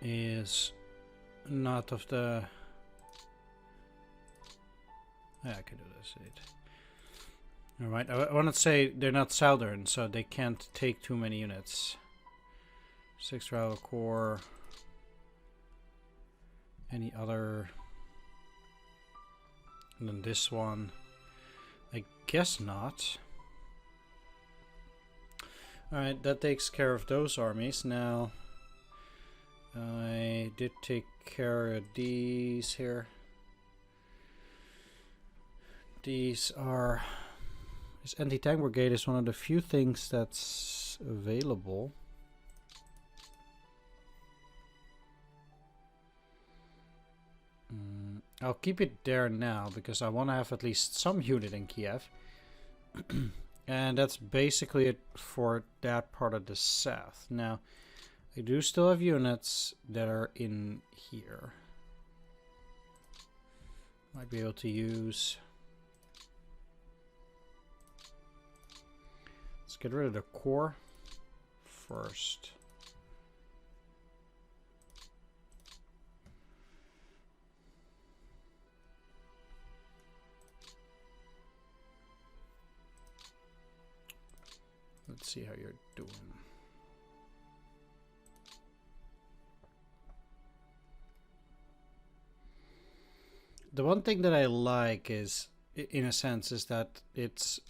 is not of the... Yeah, I can do this. Alright, I want to say they're not southern, so they can't take too many units. 6th Rifle Corps. Any other And then this one, I guess not. Alright, that takes care of those armies. Now, I did take care of these here. These are... This anti-tank brigade is one of the few things that's available. I'll keep it there now because I want to have at least some unit in Kiev. And that's basically it for that part of the south. Now, I do still have units that are in here. Might be able to use... Let's get rid of the core first. Let's see how you're doing. The one thing that I like is, in a sense, is that it's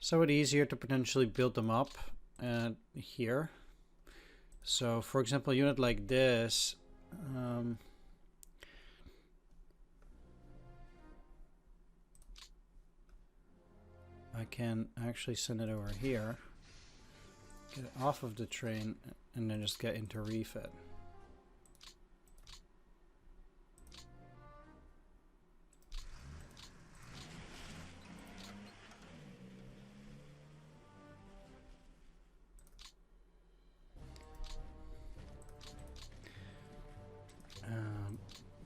somewhat easier to potentially build them up here. So, for example, a unit like this, I can actually send it over here, get it off of the train, and then just get into refit.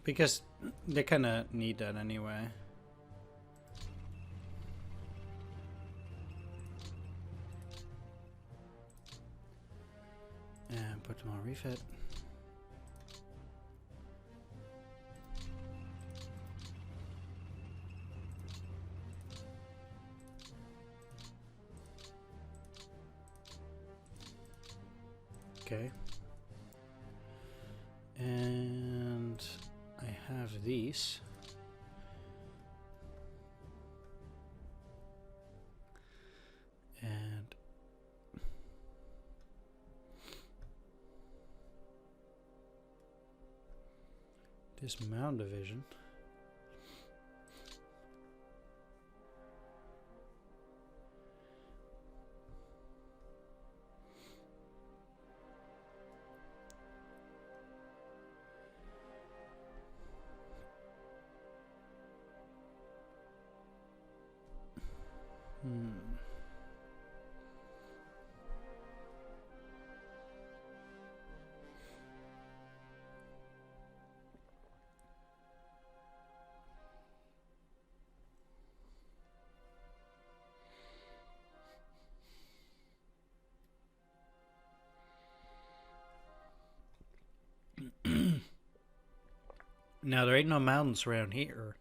Because they kind of need that anyway. And put them on refit. Okay. And I have these. And this mound division. Now, there ain't no mountains around here,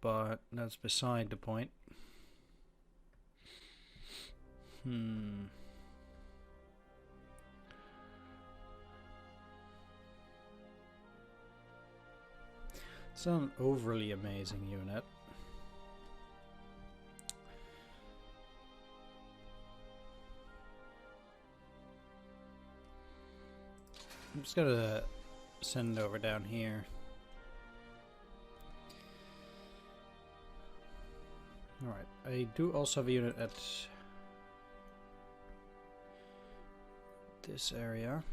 but that's beside the point. It's not an overly amazing unit. I'm just gonna send over down here. Alright, I do also have a unit at this area.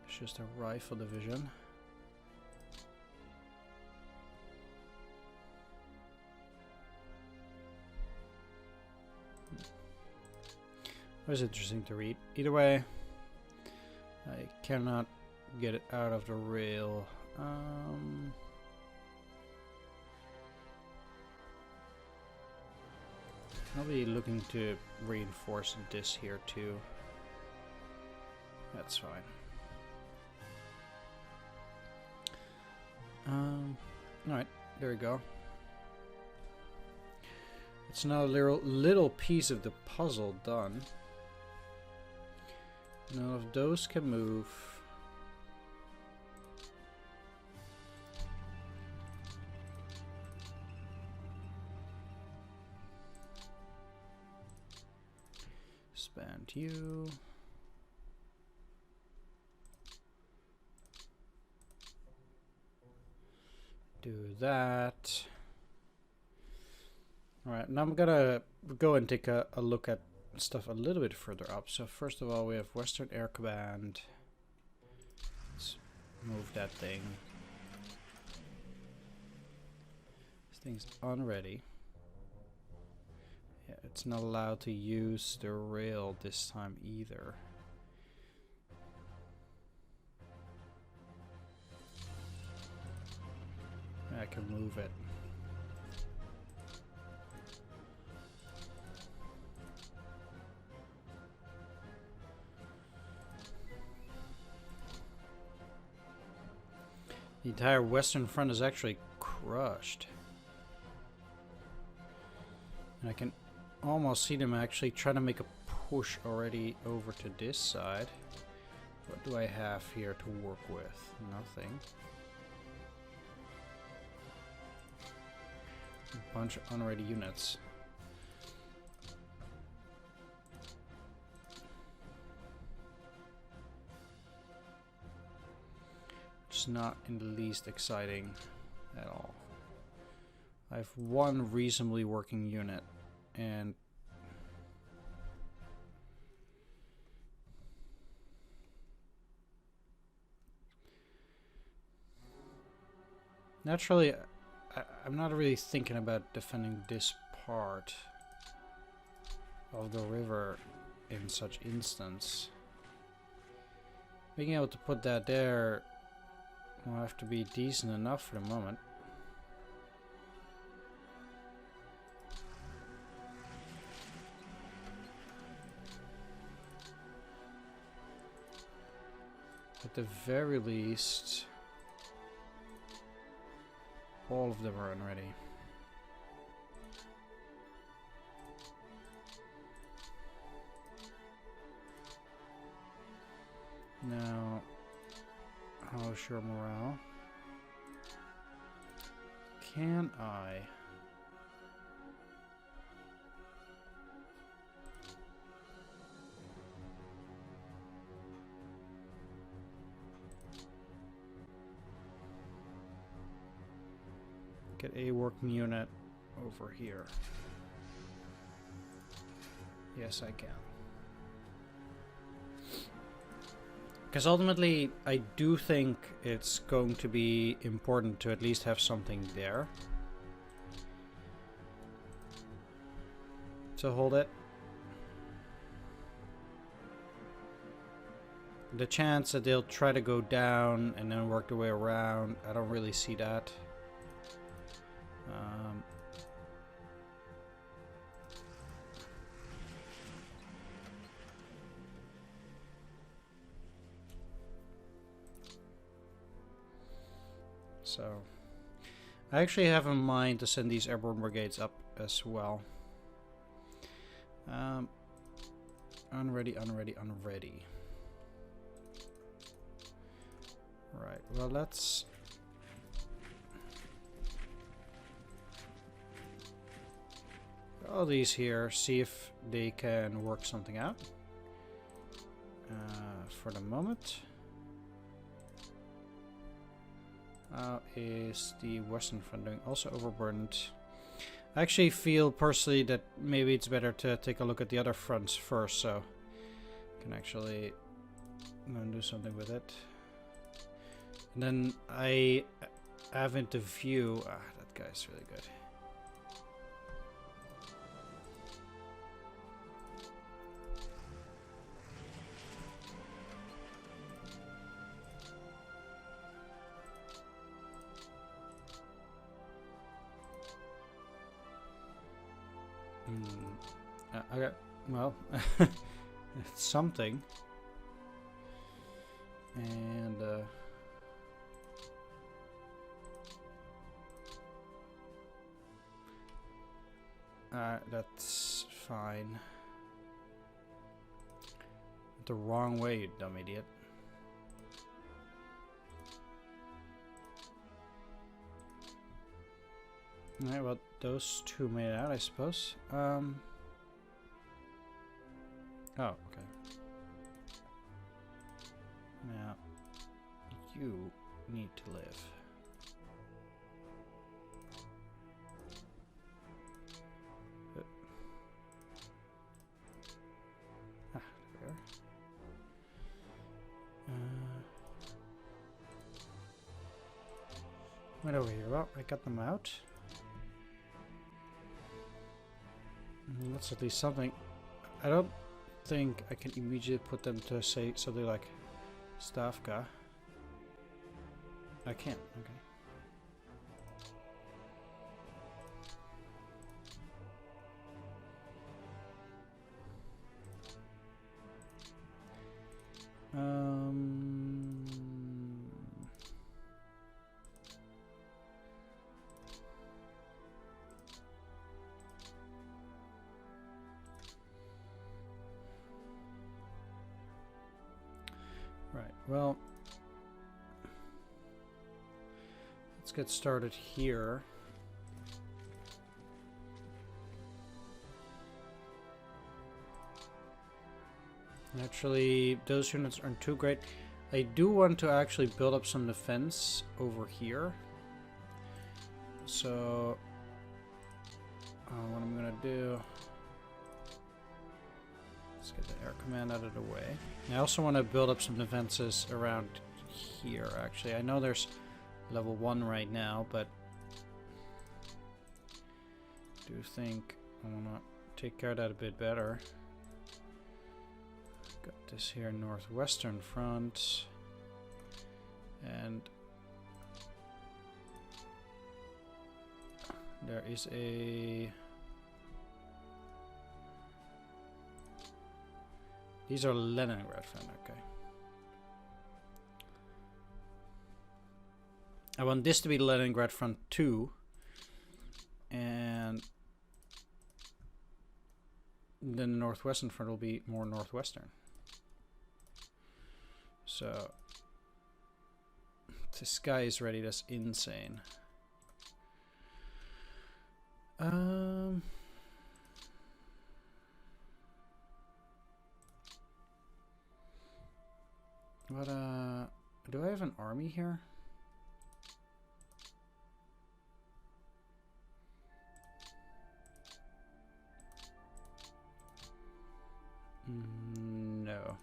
It's just a rifle division. It was interesting to read. Either way, I cannot get it out of the rail. I'll be looking to reinforce this here too. That's fine. Alright, there we go. It's now a little piece of the puzzle done. Now if those can move Expand you. Do that. Alright, now I'm gonna go and take a look at stuff a little bit further up. So first of all, we have Western Air Command. Let's move that thing. This thing's unready. Yeah, it's not allowed to use the rail this time either. I can move it. The entire western front is actually crushed. And I can almost see them actually trying to make a push already over to this side. What do I have here to work with? Nothing. A bunch of unready units. It's not in the least exciting at all. I have one reasonably working unit, and naturally I'm not really thinking about defending this part of the river in such instance. Being able to put that there will have to be decent enough for the moment. At the very least, all of them are unready. Now, how sure morale? Can I? Get a working unit over here. Yes, I can. Because ultimately, I do think it's going to be important to at least have something there. So hold it. The chance that they'll try to go down and then work their way around, I don't really see that. So, I actually have in mind to send these airborne brigades up as well. Unready, unready, unready. Right, well let's... all these here, see if they can work something out. For the moment. How is the western front doing? Also overburdened. I actually feel personally that maybe it's better to take a look at the other fronts first, so I can actually do something with it. And then I have into view. Ah, that guy's really good. Okay, well, it's something. And that's fine. The wrong way, you dumb idiot. Alright, well, those two made it out, I suppose. Oh, okay. Now, you need to live. There. Right over here. Well, I got them out. That's at least something. I don't think I can immediately put them to, say, something like Stavka. I can't. Okay. Right, well, let's get started here. Actually, those units aren't too great. I do want to actually build up some defense over here. So, what I'm gonna do, let's get the air command out of the way. I also want to build up some defenses around here, actually. I know there's level 1 right now, but I do think I want to take care of that a bit better. Got this here northwestern front, and there is a... These are Leningrad front, okay. I want this to be Leningrad front 2, and then the northwestern front will be more northwestern. So this guy is ready. That's insane. But do I have an army here? No.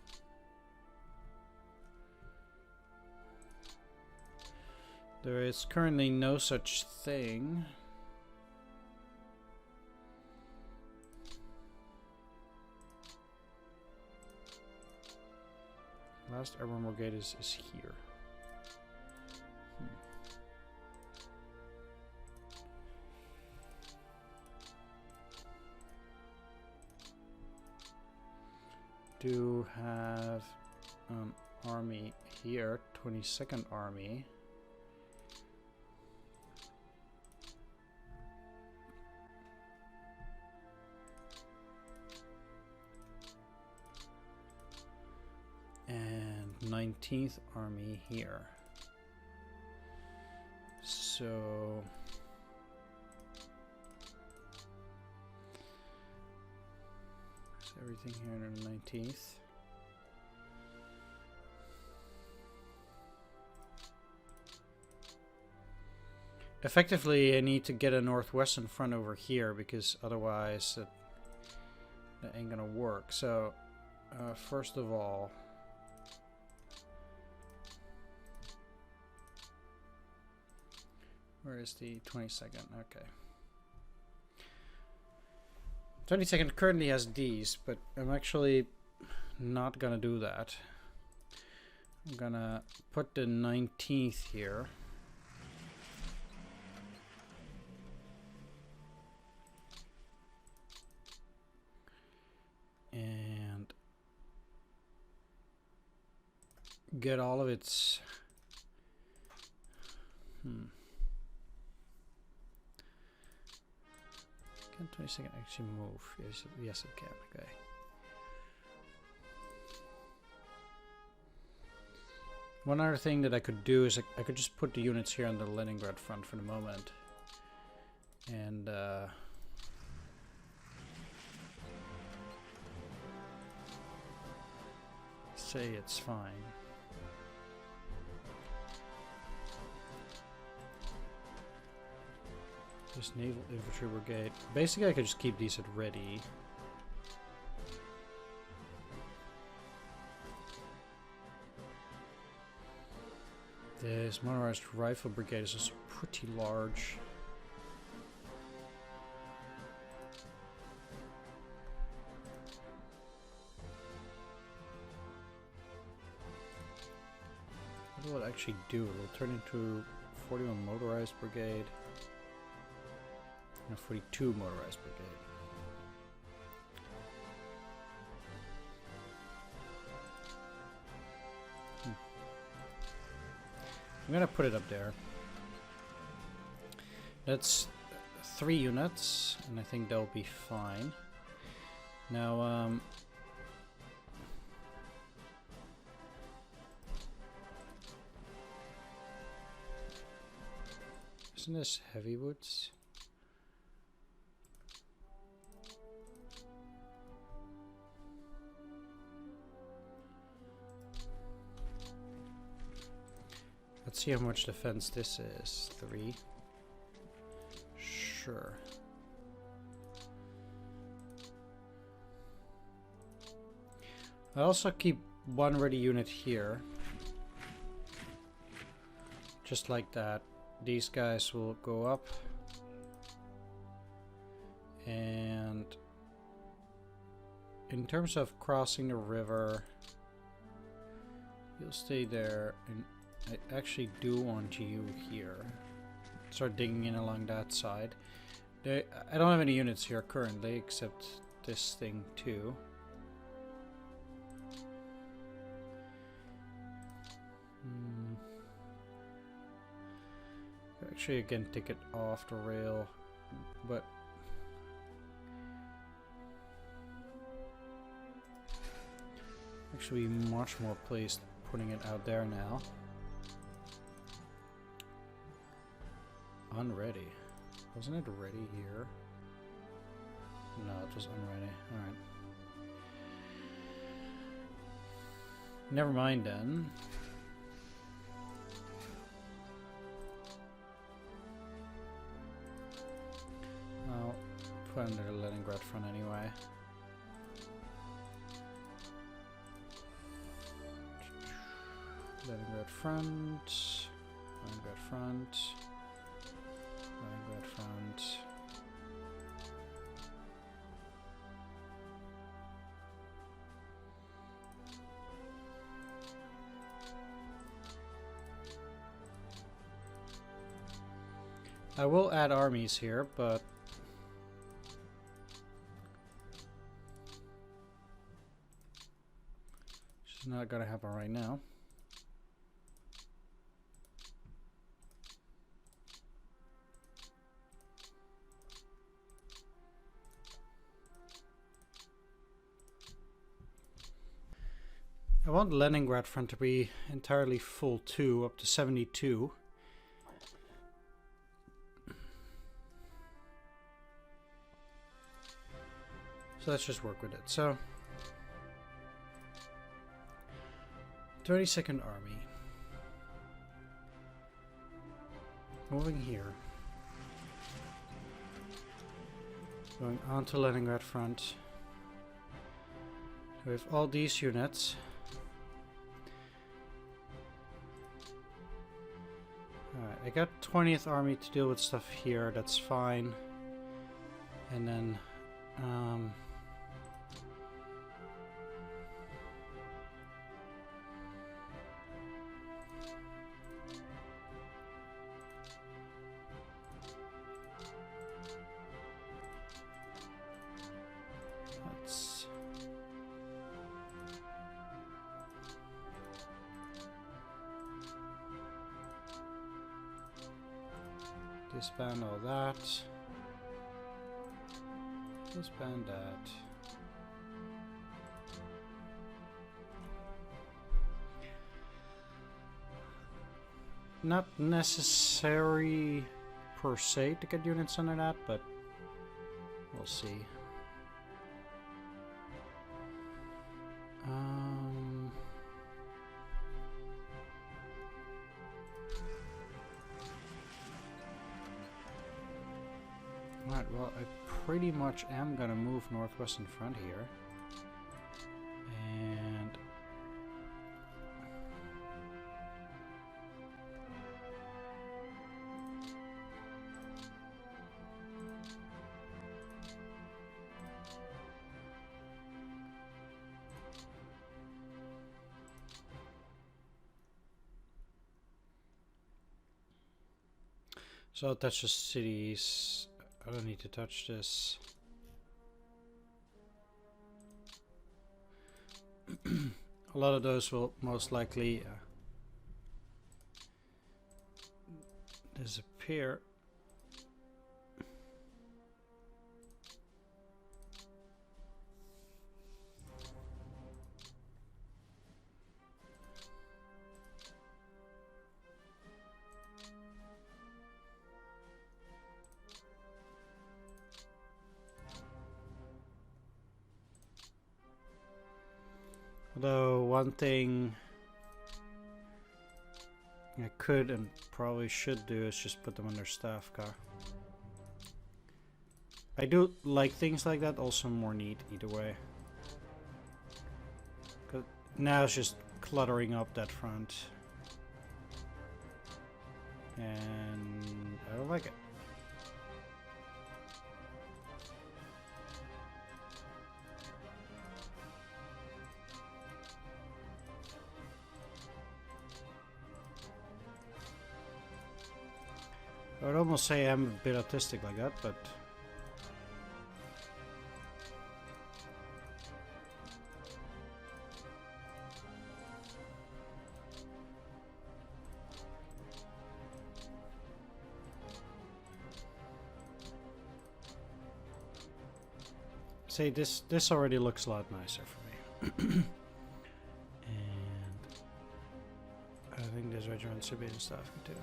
There is currently no such thing. Last airborne brigade is here. Do have an army here, 22nd Army. And 19th Army here. So everything here on the 19th. Effectively, I need to get a northwestern front over here because otherwise that ain't gonna work. So, first of all, where is the 22nd? Okay. 22nd currently has these, but I'm actually not gonna do that. I'm gonna put the 19th here. And get all of its... Can 22nd actually move? Yes, it can. Okay. One other thing that I could do is I could just put the units here on the Leningrad front for the moment. And say it's fine. This naval infantry brigade. Basically, I could just keep these at ready. This motorized rifle brigade is also pretty large. What will it actually do? It will turn into 41 motorized brigade and a 42 motorized brigade. I'm gonna put it up there. That's 3 units, and I think they'll be fine. Now, isn't this heavy woods? Let's see how much defense this is. 3. Sure. I also keep 1 ready unit here. Just like that. These guys will go up. And in terms of crossing the river, you'll stay there. And I actually do want you here. Start digging in along that side. I don't have any units here currently, except this thing too. Actually, again, take it off the rail, but actually much more place putting it out there now. Unready. Wasn't it ready here? No, it was unready. Alright. Never mind then. I'll put under the Leningrad front anyway. Leningrad front. Leningrad front. Leningrad front. I will add armies here, but it's not gonna happen right now. I want Leningrad front to be entirely full too, up to 72. So let's just work with it. So 32nd Army. Moving here. Going on to Leningrad front. We have all these units. Alright, I got 20th Army to deal with stuff here, that's fine. And then let's disband all that. Disband that. Not necessary per se to get units under that, but we'll see. pretty much am gonna move northwestern front here. And so I'll touch the cities. I don't need to touch this. A lot of those will most likely disappear. Although one thing I could and probably should do is just put them on their staff car. I do like things like that, also more neat either way. 'Cause now it's just cluttering up that front. And I don't like it. I would almost say I'm a bit autistic like that, but say this already looks a lot nicer for me. And I think this regiment should be in stuff too.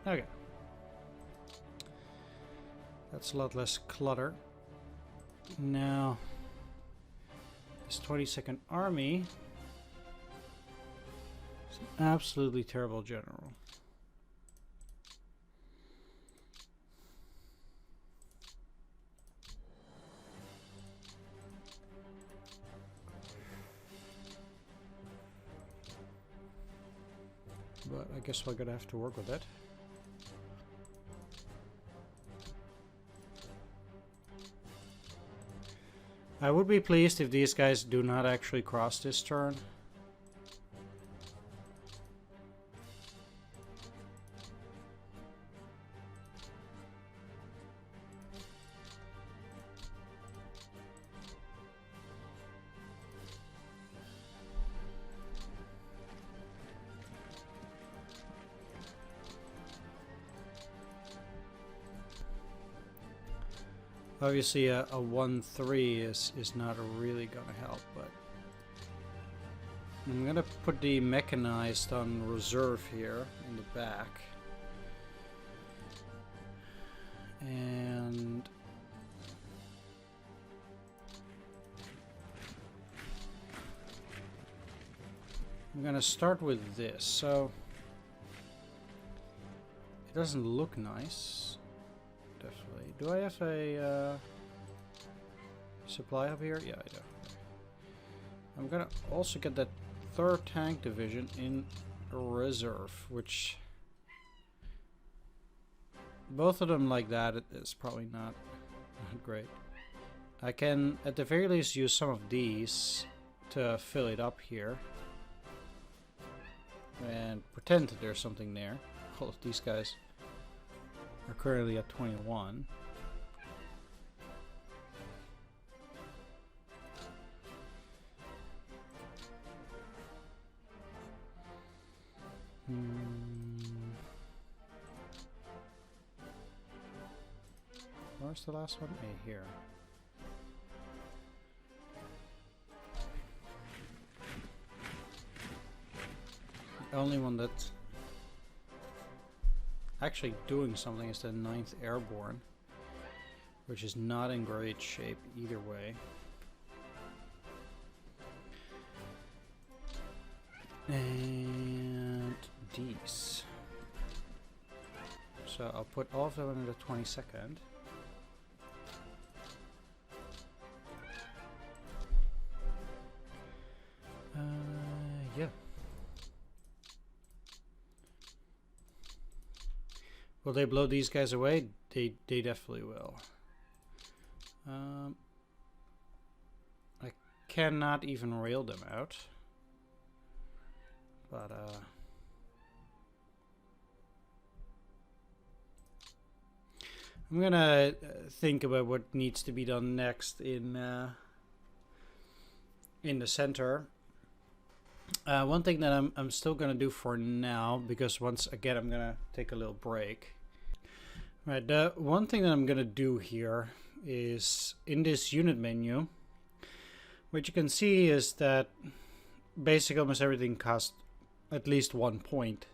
Okay. That's a lot less clutter. Now, this 22nd Army is an absolutely terrible general. But I guess we're gonna have to work with that. I would be pleased if these guys do not actually cross this turn. Obviously a 1-3 is not really gonna help, but I'm gonna put the mechanized on reserve here in the back. And I'm gonna start with this, so it doesn't look nice. Definitely. Do I have a supply up here? Yeah, I do. I'm gonna also get that 3rd tank division in reserve, which both of them like that is probably not great. I can at the very least use some of these to fill it up here and pretend that there's something there. All of these guys are currently at 21. Where's the last one? Here. The only one that's actually doing something is the 9th Airborne, which is not in great shape either way. And these. So So I'll put all of them in the 22nd. Yeah. Will they blow these guys away? They definitely will. I cannot even rail them out. But I'm gonna think about what needs to be done next in the center. One thing that I'm still gonna do for now, because once again I'm gonna take a little break. Right, the one thing that I'm gonna do here is in this unit menu, what you can see is that basically almost everything costs at least 1 point.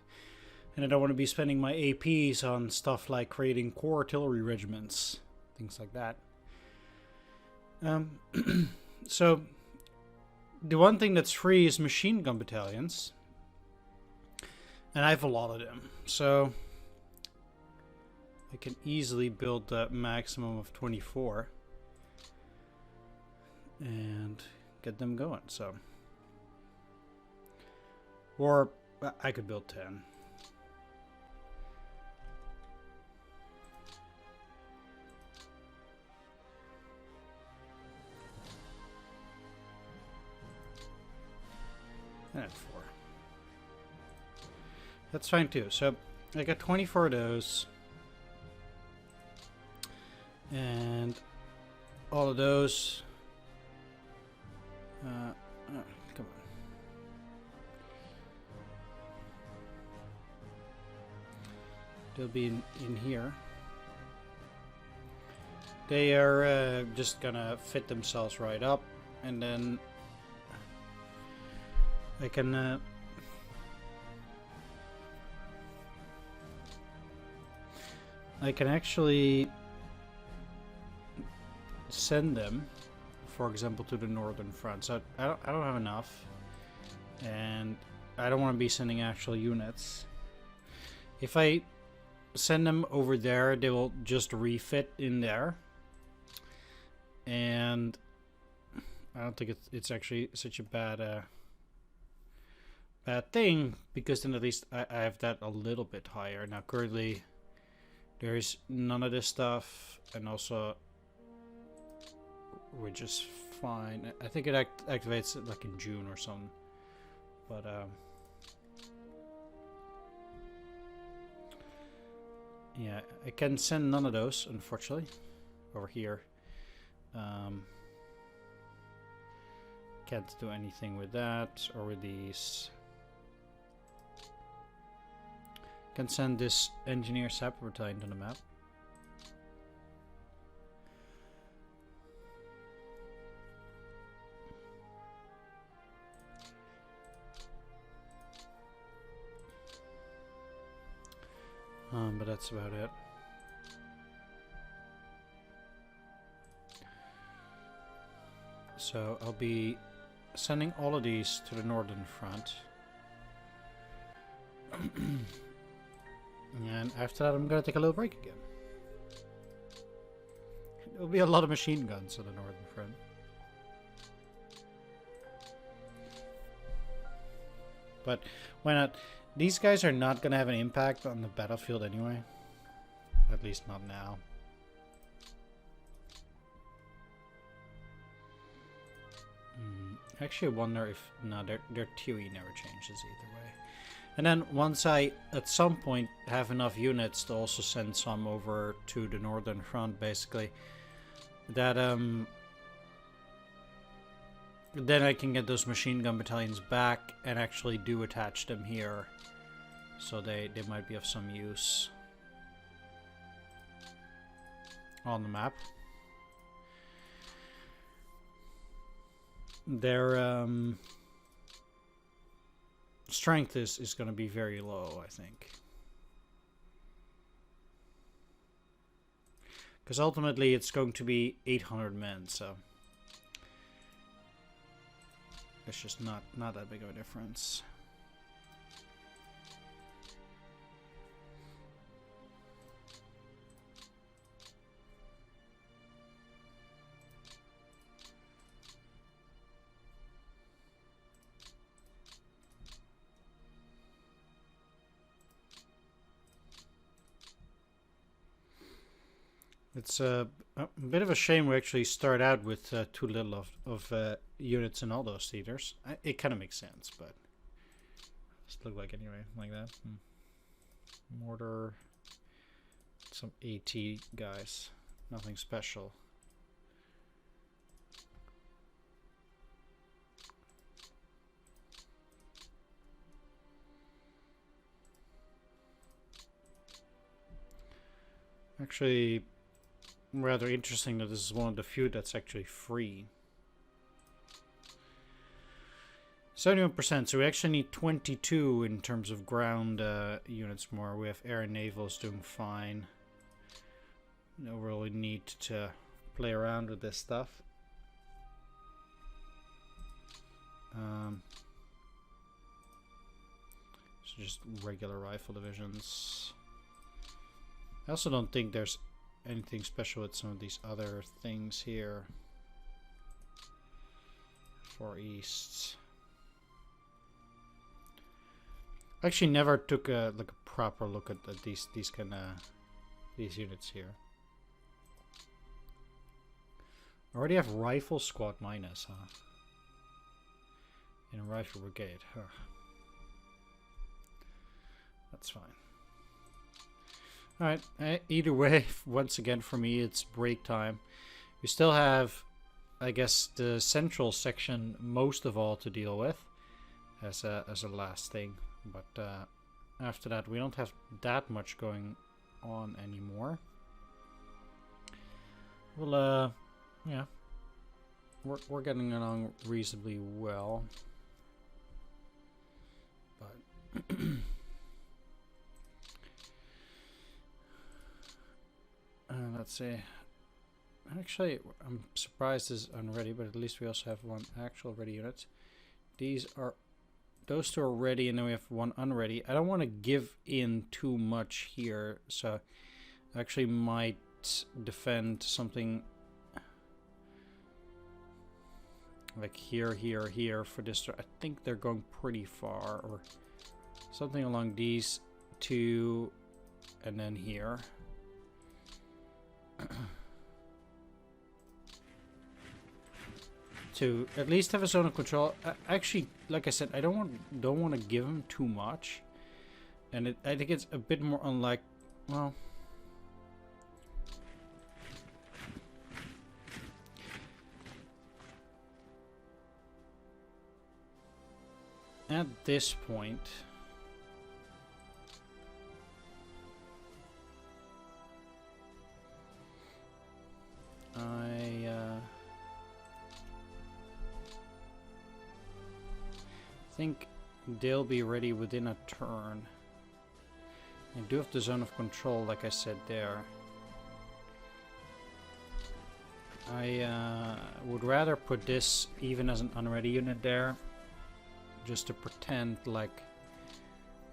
And I don't want to be spending my APs on stuff like creating core artillery regiments, things like that. So the one thing that's free is machine gun battalions. And I have a lot of them. So I can easily build a maximum of 24. And get them going, so. Or I could build 10. And 4. That's fine too. So I got 24 of those. And all of those. Come on. They'll be in here. They are just gonna fit themselves right up, and then I can actually send them, for example, to the northern front. So I don't have enough, and I don't want to be sending actual units. If I send them over there, they will just refit in there, and I don't think it's actually such a bad thing, because then at least I have that a little bit higher. Now currently there's none of this stuff, and also we're just fine. I think it activates it like in June or something, but yeah, I can send none of those, unfortunately, over here. Can't do anything with that or with these. Can send this engineer sapper battalion to the map. But that's about it. So I'll be sending all of these to the northern front. And after that I'm gonna take a little break again. There'll be a lot of machine guns on the northern front. But why not? These guys are not gonna have an impact on the battlefield anyway. At least not now. Actually, I wonder if... No, their TOE never changes either way. And then once I, at some point, have enough units to also send some over to the northern front, basically, that then I can get those machine gun battalions back and actually do attach them here. So they might be of some use on the map. Their strength is going to be very low, I think. Because ultimately it's going to be 800 men, so it's just not that big of a difference. It's a bit of a shame we actually start out with too little of units in all those theaters. It kind of makes sense, but just look like anyway, like that. Mortar, some AT guys, nothing special. Actually, rather interesting that this is one of the few that's actually free. 71%, so we actually need 22 in terms of ground units more. We have air and navals doing fine. No really need to play around with this stuff. So just regular rifle divisions. I also don't think there's anything special with some of these other things here. Far East. I actually never took a proper look at these units here. Already have rifle squad minus, huh? In a rifle brigade, huh? That's fine. Alright, either way, once again for me, it's break time. We still have, I guess, the central section most of all to deal with as a last thing. But after that, we don't have that much going on anymore. Well, yeah, we're getting along reasonably well. But let's see. Actually, I'm surprised this is unready, but at least we also have one actual ready unit. Those two are ready, and then we have one unready. I don't want to give in too much here, so I actually might defend something like here for this. I think they're going pretty far, or something along these two, and then here. To at least have a zone of control. Actually, like I said, I don't want to give him too much, and I think it's a bit more unlike, well, at this point, I think they'll be ready within a turn. I do have the zone of control, like I said there. I would rather put this even as an unready unit there, just to pretend like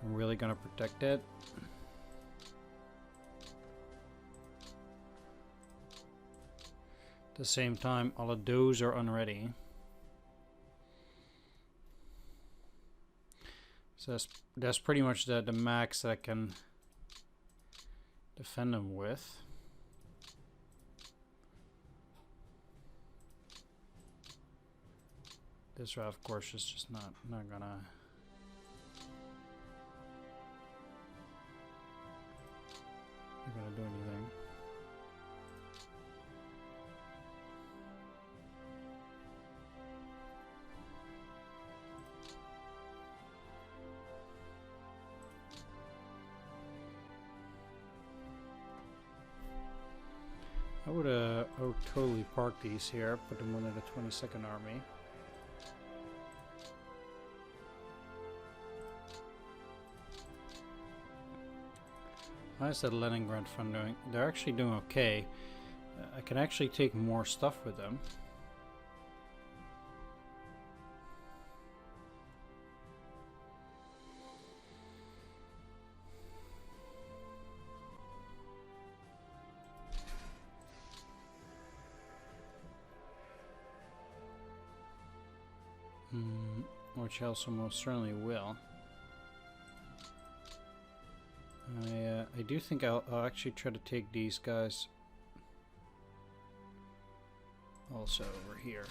I'm really gonna protect it. At the same time, all of those are unready. So that's pretty much the max that I can defend them with. This route, of course, is just not gonna do anything. I would totally park these here, put them under the 22nd Army. How is that Leningrad front doing? They're actually doing okay. I can actually take more stuff with them. Which I also most certainly will. I do think I'll actually try to take these guys also over here.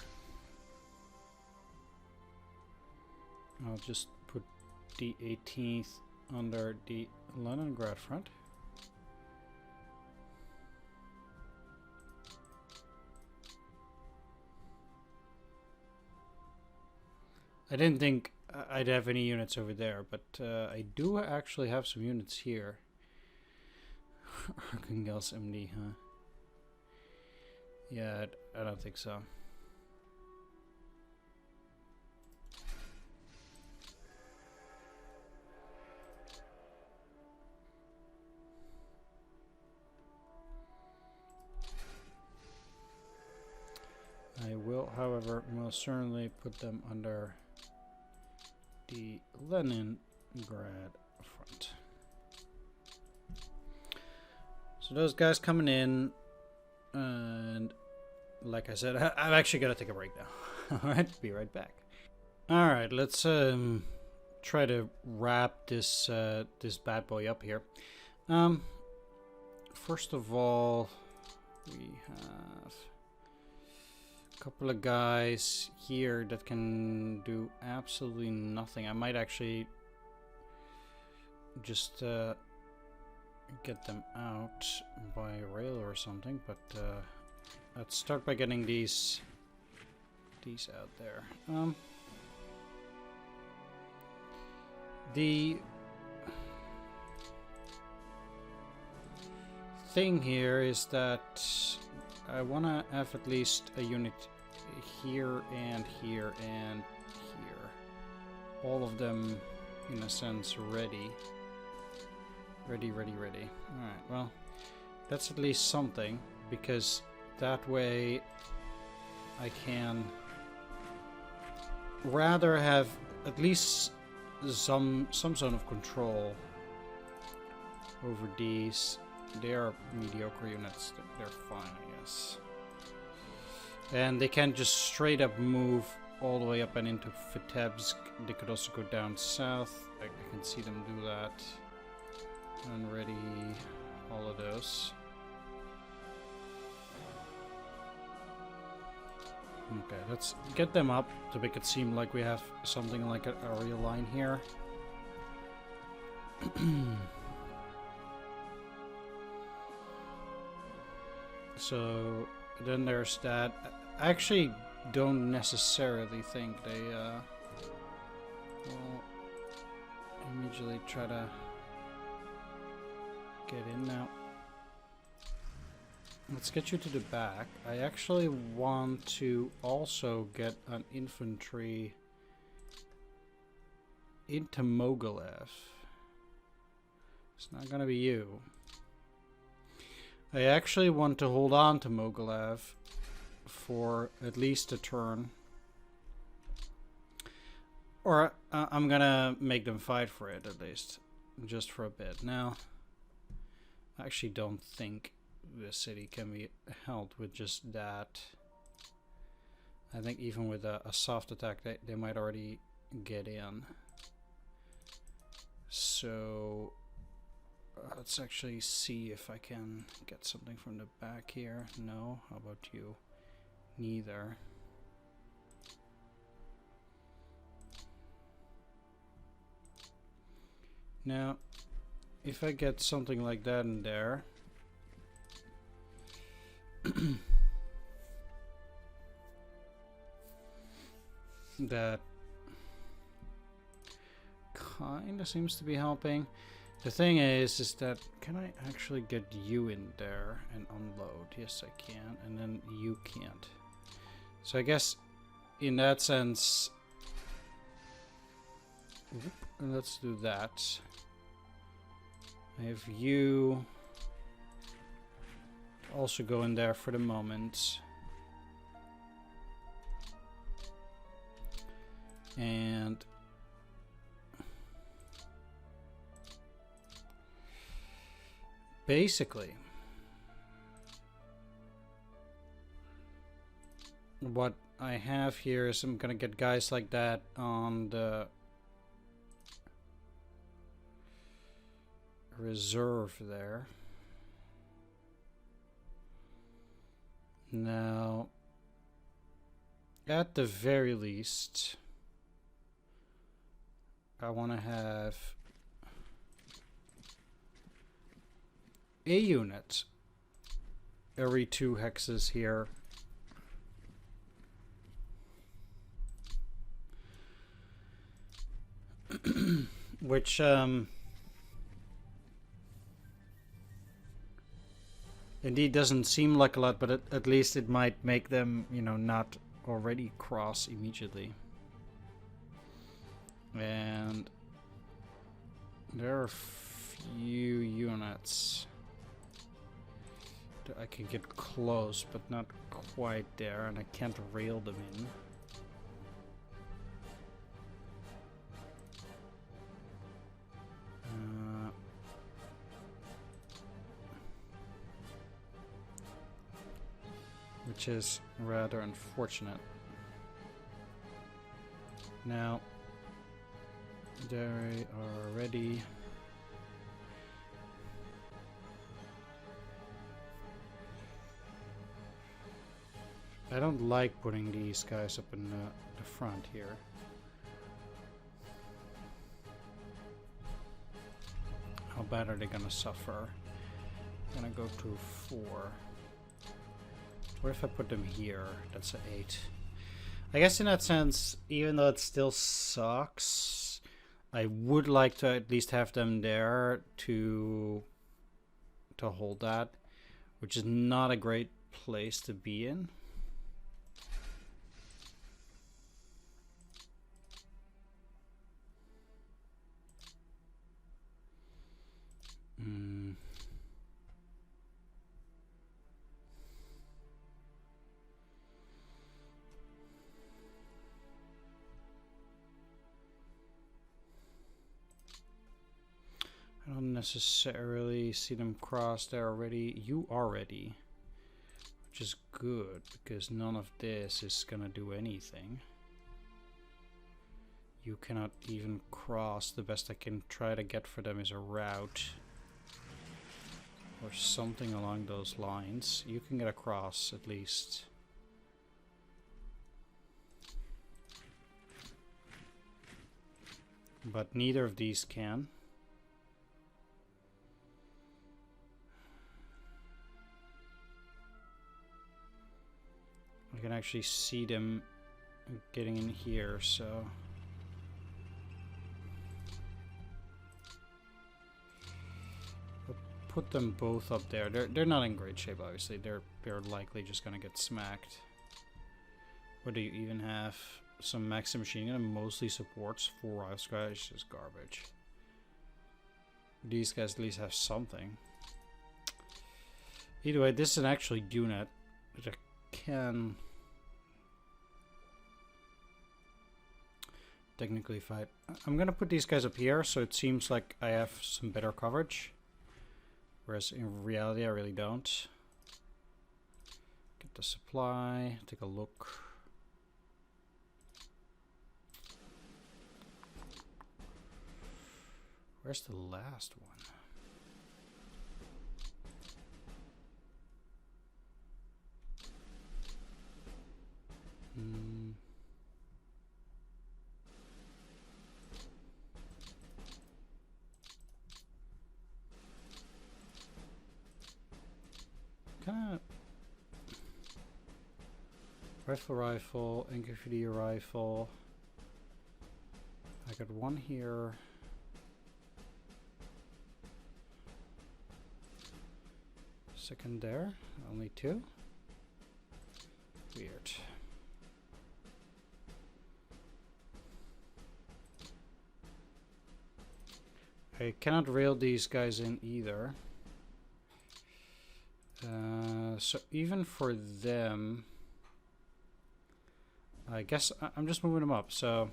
I'll just put the 18th under the Leningrad front. I didn't think I'd have any units over there, but I do actually have some units here. Archangels MD, huh? Yeah, I don't think so. I will, however, most certainly put them under the Leningrad front. So those guys coming in, and like I said, I'm actually gonna take a break now. Alright, be right back. Alright, let's try to wrap this this bad boy up here. First of all, we have a couple of guys here that can do absolutely nothing. I might actually just get them out by rail or something, but let's start by getting these out there. The thing here is that I want to have at least a unit here and here and here. All of them, in a sense, ready. Ready. Alright, well, that's at least something, because that way I can rather have at least some zone of control over these. They are mediocre units, they're fine, I guess. And they can't just straight up move all the way up and into Vitebsk. They could also go down south. I can see them do that. And ready all of those. Okay, let's get them up to make it seem like we have something like a real line here. So then there's that. I actually don't necessarily think they will immediately try to get in now. Let's get you to the back. I actually want to also get an infantry into Mogilev. It's not gonna be you. I actually want to hold on to Mogilev for at least a turn. Or I'm gonna make them fight for it at least. Just for a bit. Now, I actually don't think the city can be held with just that. I think even with a soft attack they might already get in. So let's actually see if I can get something from the back here. No, how about you? Neither. Now, if I get something like that in there, that kind of seems to be helping. The thing is that can I actually get you in there and unload? Yes, I can, and then you can't. So I guess in that sense, let's do that. I have you also go in there for the moment. And basically what I have here is I'm gonna get guys like that on the reserve there. Now At the very least, I want to have a unit every 2 hexes here. Which, indeed doesn't seem like a lot, but at least it might make them, you know, not already cross immediately. And there are a few units that I can get close, but not quite there, and I can't rail them in. Which is rather unfortunate. Now, they are ready. I don't like putting these guys up in the front here. How bad are they gonna suffer? I'm gonna go to 4. What if I put them here? That's an 8. I guess in that sense, even though it still sucks, I would like to at least have them there to hold that, which is not a great place to be in. I don't necessarily see them cross there already. You are ready, which is good because none of this is gonna do anything. You cannot even cross. The best I can try to get for them is a route or something along those lines. You can get across at least. But neither of these can. I can actually see them getting in here, so I'll put them both up there. They're not in great shape, obviously. They're likely just gonna get smacked. What do you even have? Some maxi machine gun mostly supports 4 rifle squads. It's just garbage. These guys at least have something. Either way, this is an actual unit that can technically fight. I'm gonna put these guys up here so it seems like I have some better coverage, whereas in reality I really don't. Get the supply, take a look. Where's the last one? Kinda rifle, infantry rifle. I got one here. Second there, only 2. Weird. I cannot rail these guys in either. So even for them, I guess I'm just moving them up, so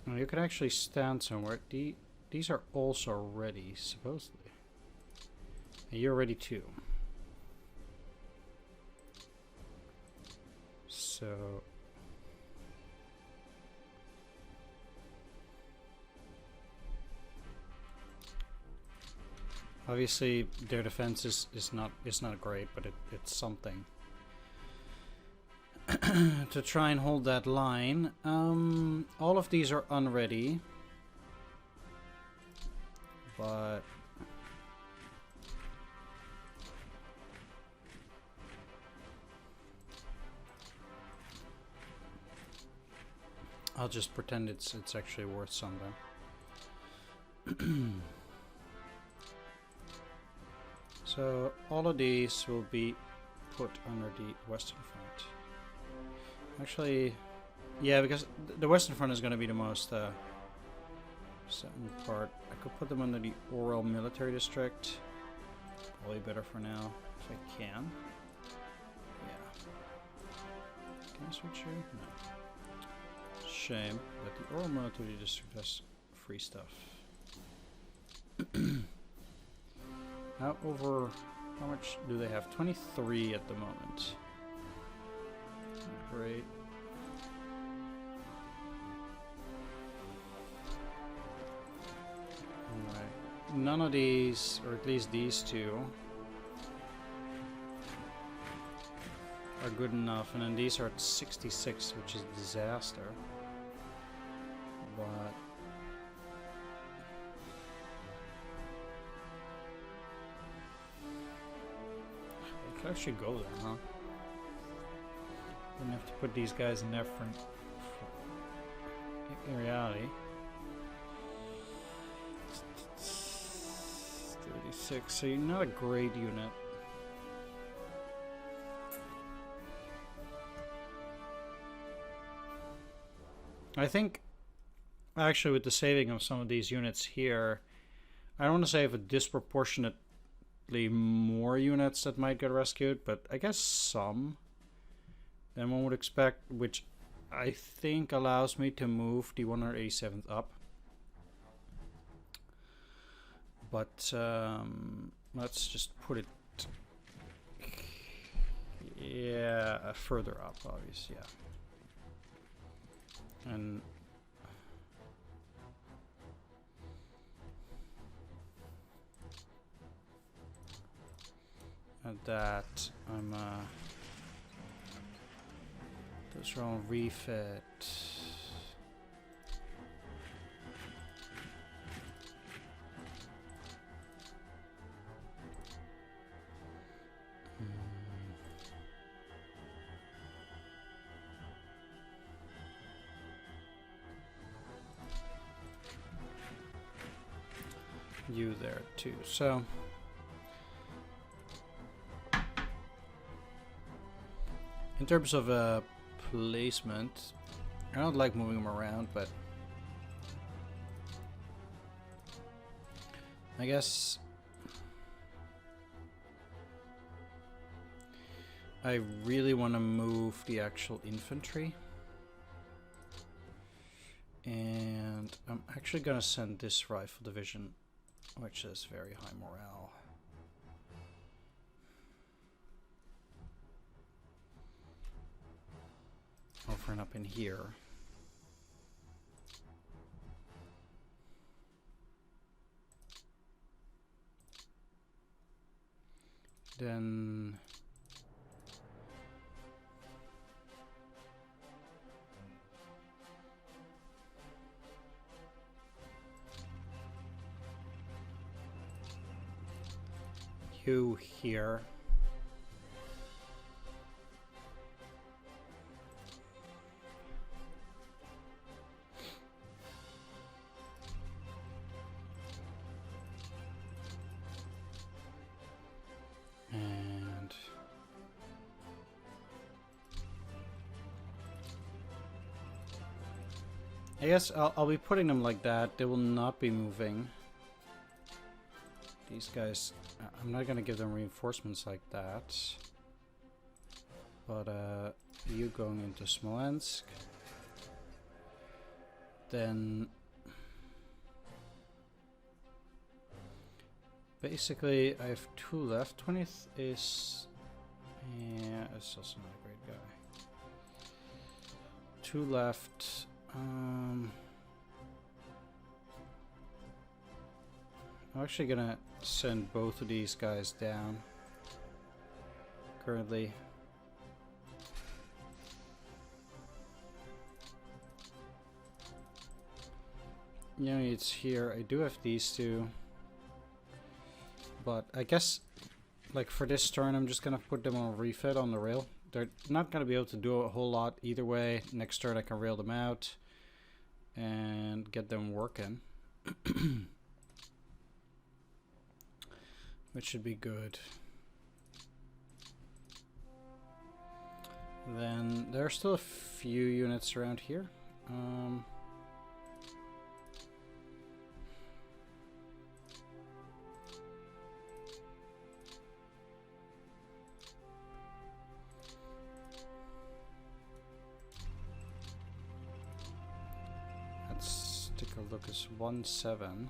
now you can actually stand somewhere. These are also ready, supposedly. And you're ready too. So Obviously, their defense is not great, but it's something. To try and hold that line. All of these are unready, but I'll just pretend it's actually worth something. So all of these will be put under the Western Front. Actually, yeah, because the Western Front is going to be the most certain part. I could put them under the Oral Military District. Probably better for now, if I can. Yeah. Can I switch here? No. Shame that the Oral Military District has free stuff. How much do they have? 23 at the moment. Great. Alright. None of these, or at least these two, are good enough. And then these are at 66, which is a disaster. But I could actually go there, huh? Gonna have to put these guys in there for in reality. 36, so you're not a great unit. I think actually with the saving of some of these units here, I don't want to say have a disproportionately more units that might get rescued, but I guess some than one would expect, which I think allows me to move the 187th up. But let's just put it, yeah, further up, obviously, yeah. And at that, I'm those are all refit. You there too. So in terms of placement, I don't like moving them around, but I guess I really want to move the actual infantry. And I'm actually going to send this rifle division, which is very high morale. Over and up in here. Then you here. And I guess I'll be putting them like that. They will not be moving. These guys, I'm not gonna give them reinforcements like that. But you going into Smolensk. Then basically I have 2 left. 20th is, yeah, it's also not a great guy. 2 left. I'm actually gonna send both of these guys down. Currently. Yeah, it's here. I do have these two. But I guess, like for this turn, I'm just gonna put them on refit on the rail. They're not gonna be able to do a whole lot either way. Next turn I can rail them out and get them working. Which should be good. Then there are still a few units around here. Let's take a look. It's 1-7.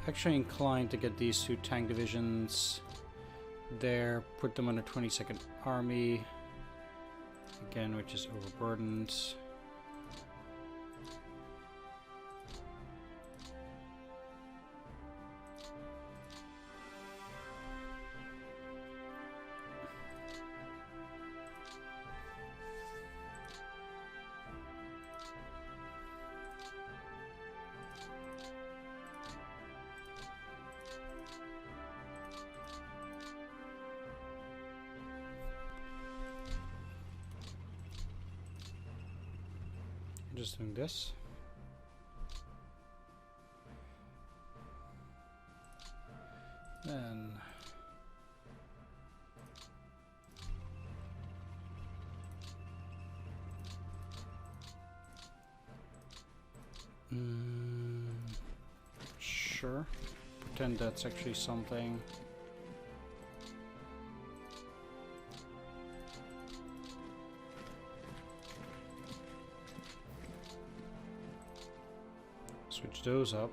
Actually inclined to get these two tank divisions there, put them under 22nd Army, again, which is overburdened. Just doing this. Then sure. Pretend that's actually something. Switch those up.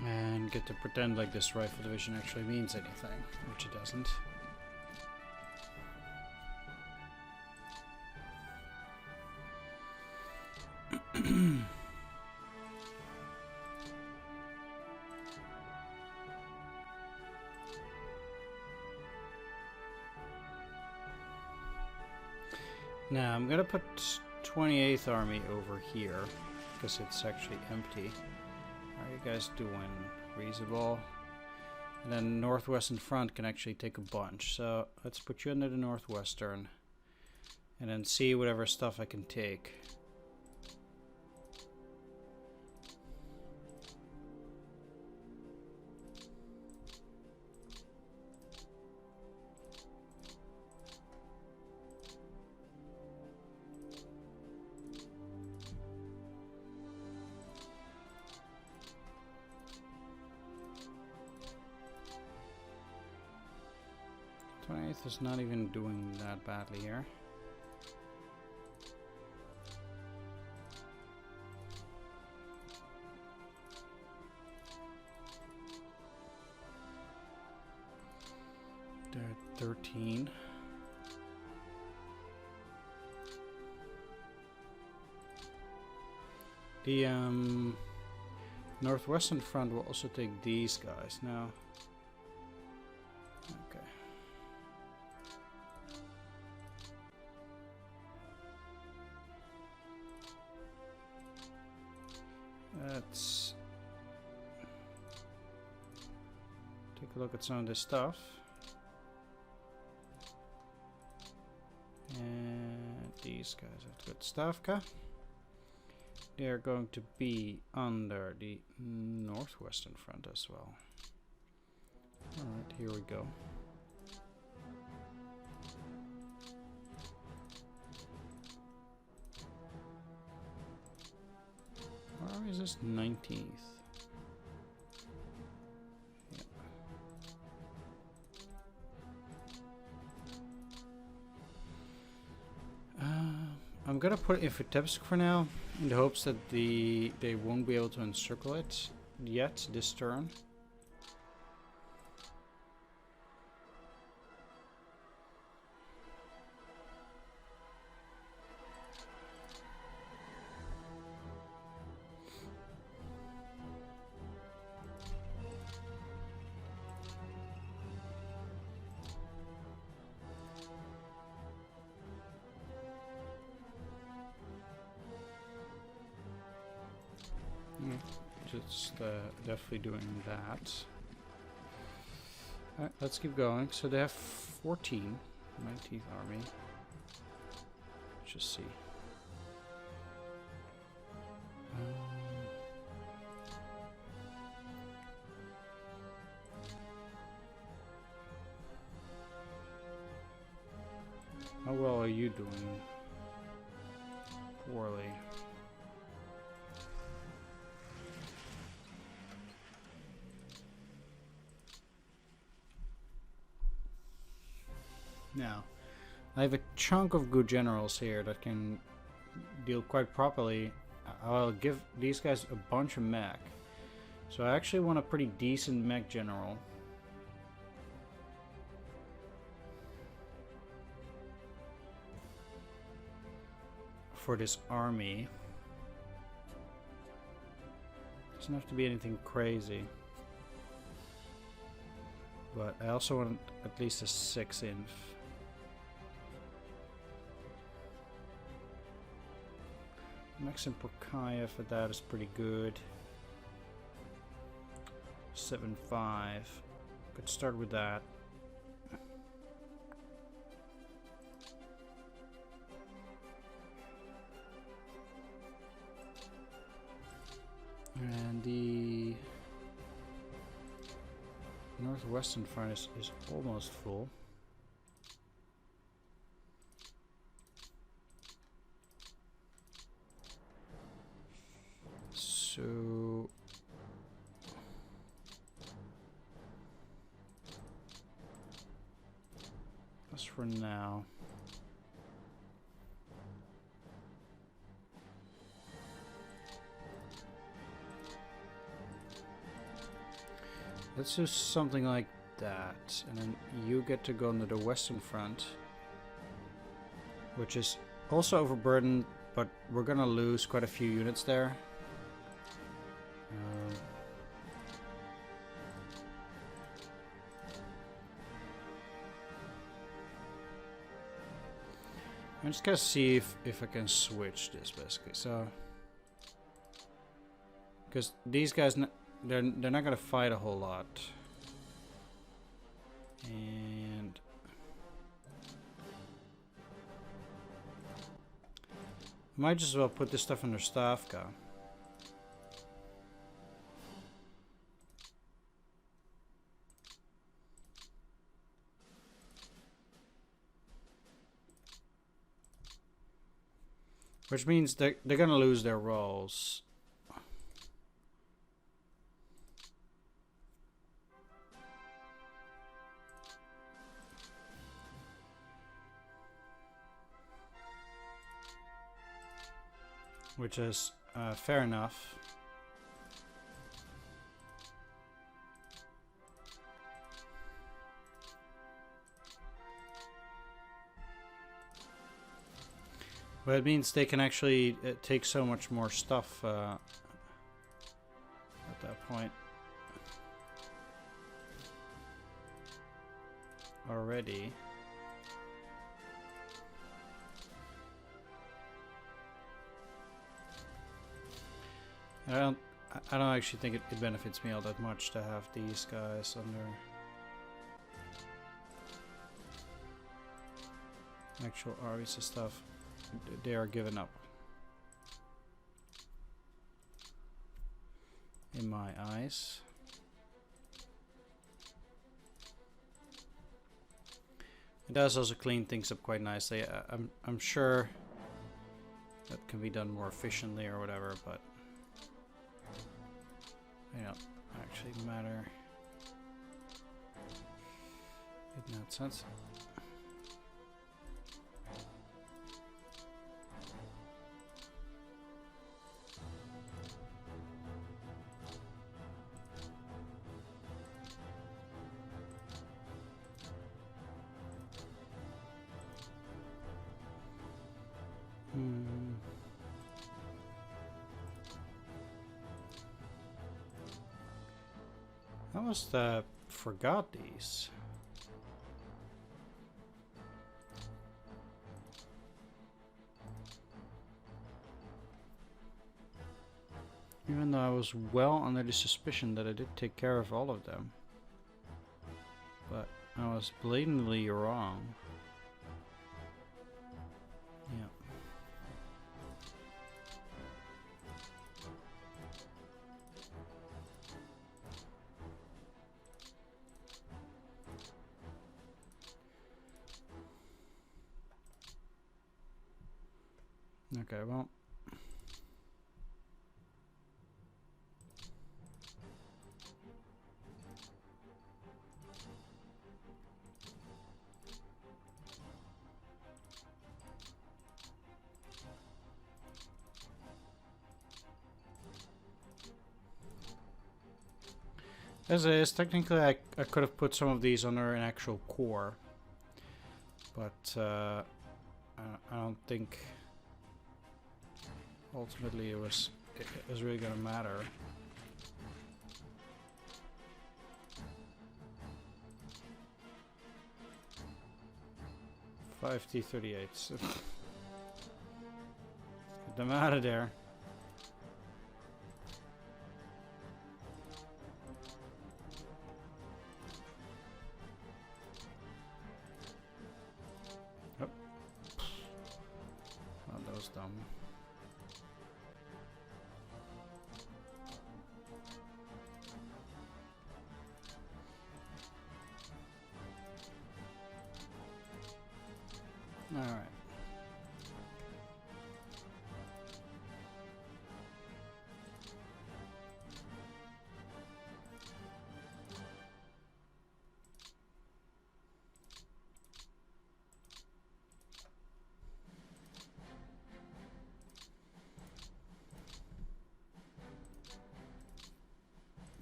And get to pretend like this rifle division actually means anything, which it doesn't. Now I'm gonna put 28th Army over here because it's actually empty. How are you guys doing? Reasonable. And then Northwestern Front can actually take a bunch. So let's put you under the Northwestern and then see whatever stuff I can take. Is not even doing that badly here. They're at 13. The Northwestern Front will also take these guys now. Okay. Let's take a look at some of this stuff. And these guys have good stuff, okay? They are going to be under the Northwestern Front as well. Alright, here we go. is this? 19th. I'm gonna put it in for tips for now, in the hopes that they won't be able to encircle it yet this turn. Just definitely doing that. Alright, let's keep going. So they have 14. 19th Army. Let's just see. How well are you doing? Poorly. Now, I have a chunk of good generals here that can deal quite properly. I'll give these guys a bunch of mech. So I actually want a pretty decent mech general. For this army. Doesn't have to be anything crazy. But I also want at least a 6 inf. Maxim Porkayev for that is pretty good. 7.5. Could start with that. And the northwestern front is almost full. So that's for now. Let's do something like that, and then you get to go into the western front, which is also overburdened, but we're gonna lose quite a few units there. I'm just gonna see if I can switch this basically. So, because these guys, they're not gonna fight a whole lot, and might just as well put this stuff under Stavka. Which means they're gonna lose their roles. Which is fair enough. But it means they can actually take so much more stuff at that point. Already. I don't actually think it benefits me all that much to have these guys under actual armies and stuff. They are given up in my eyes. It does also clean things up quite nicely. I'm sure that can be done more efficiently or whatever, but May not actually matter in that sense. I almost forgot these. Even though I was well under the suspicion that I did take care of all of them. But I was blatantly wrong. Yeah. Okay, well. As is, technically I could have put some of these under an actual core. But I don't think ultimately it was really gonna matter. 5 T-38s. Get them out of there. Oh. Oh, that was dumb. All right.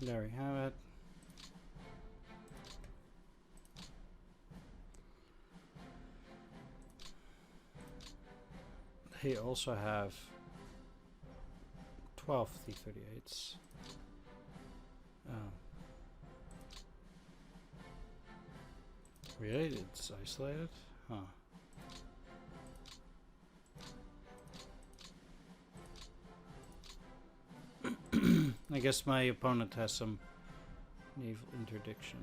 There we have it. They also have 12 T-38s. Oh. Really? It's isolated? Huh. I guess my opponent has some naval interdiction.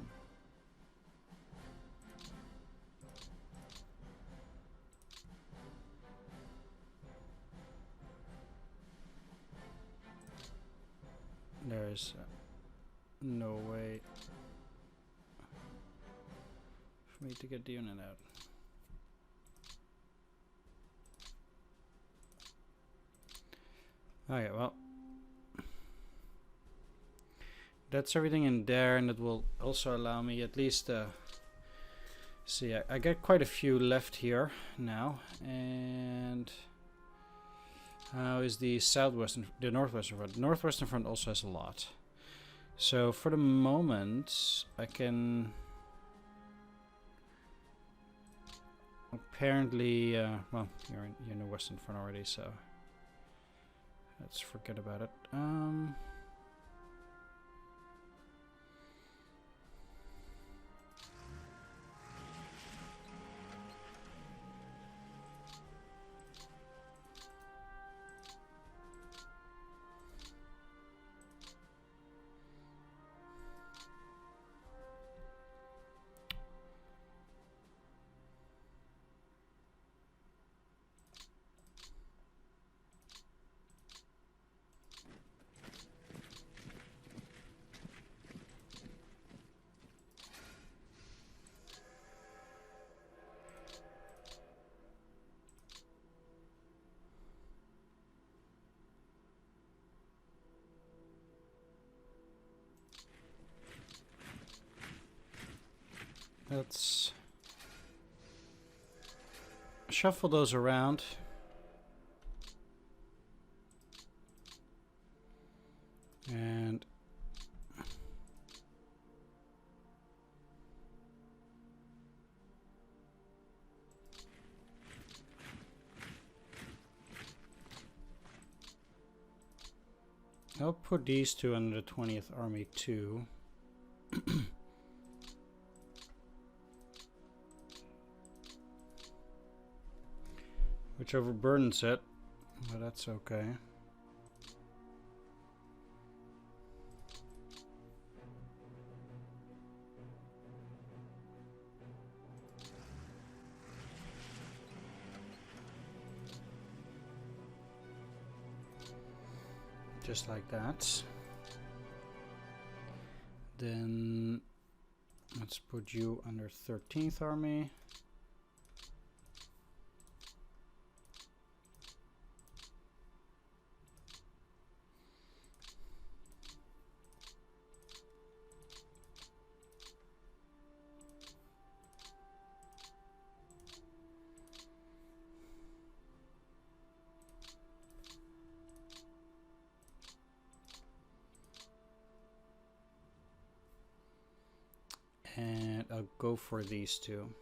There's no way for me to get the unit out. Okay, well, that's everything in there, and it will also allow me at least see. I got quite a few left here now, and how is the northwestern front? The northwestern front also has a lot. So for the moment, I can apparently, well, you're in the western front already, so let's forget about it. Let's shuffle those around. And I'll put these two under the 20th Army too. Which overburdens it, but that's okay. Just like that. Then let's put you under 13th Army. And I'll go for these two.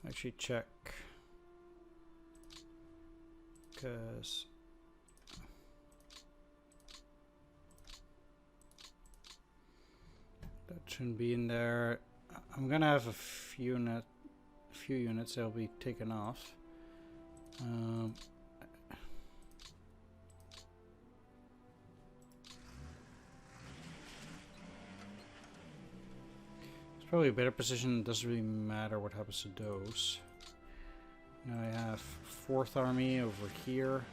Actually check, because that shouldn't be in there. I'm gonna have a few units that'll be taken off. Probably a better position. Doesn't really matter what happens to those. Now I have 4th Army over here.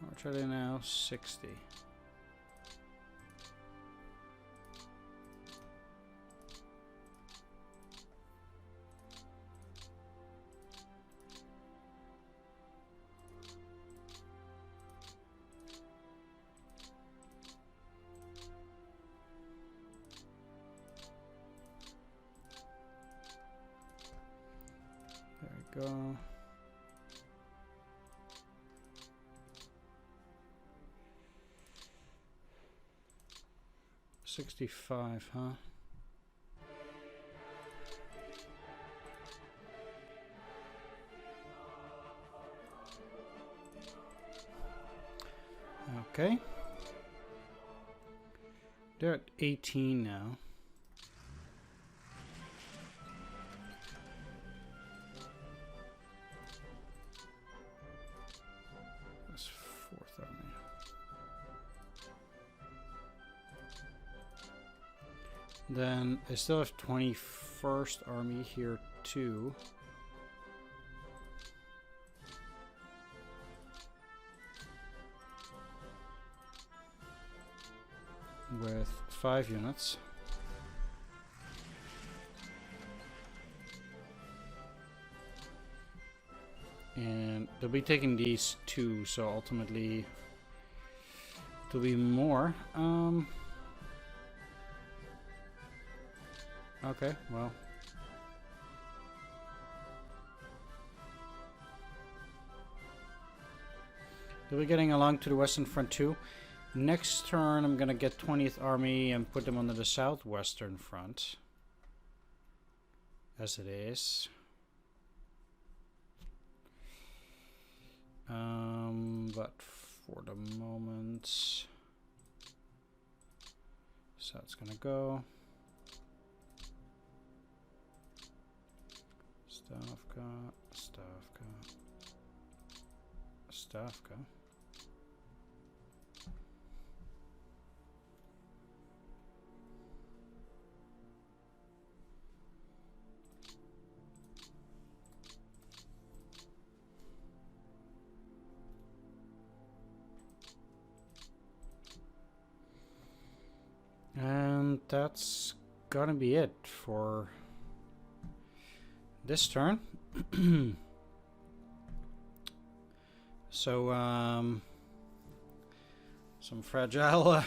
How much are they now? 60. Go. $65, huh? Okay. They're at 18 now. Then I still have 21st Army here too. With 5 units. And they'll be taking these two, so ultimately there'll be more. Okay, well. They'll be getting along to the Western Front too. Next turn, I'm gonna get 20th Army and put them on the Southwestern Front. As it is. But for the moment, so it's gonna go. Stavka. And that's gonna be it for this turn. So, some fragile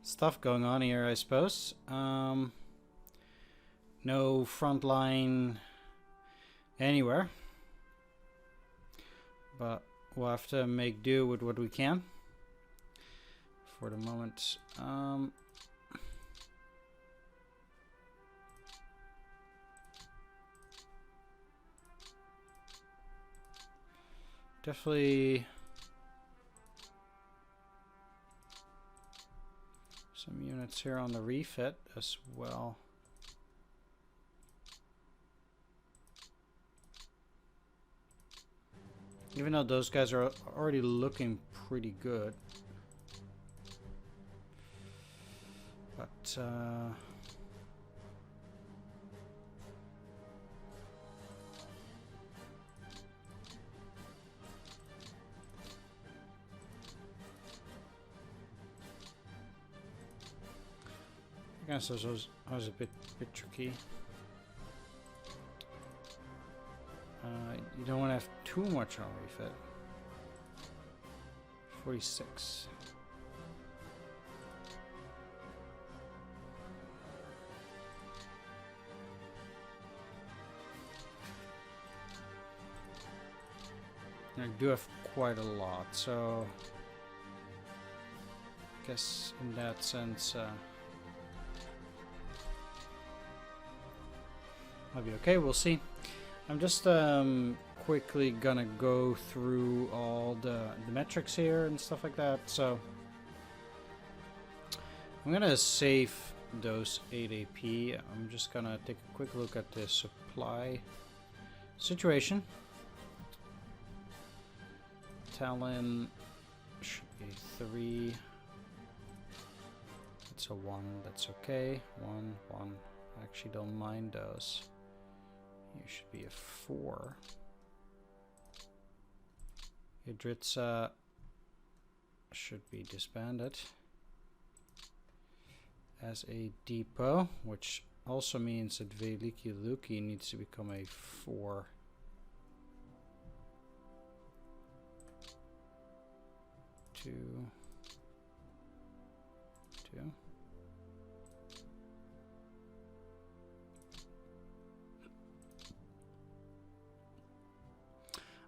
stuff going on here, I suppose. No front line anywhere. But we'll have to make do with what we can for the moment. Definitely some units here on the refit as well. Even though those guys are already looking pretty good. But I guess this was a bit tricky. You don't want to have too much on refit. 46. I do have quite a lot, so I guess in that sense might be okay. We'll see. I'm just quickly gonna go through all the metrics here and stuff like that. So I'm gonna save those 8 AP. I'm just gonna take a quick look at the supply situation. Talon should be 3. It's a 1. That's okay. 1, 1. I actually don't mind those. You should be a 4. Idritsa should be disbanded as a depot, which also means that Veliki Luki needs to become a 4. Two.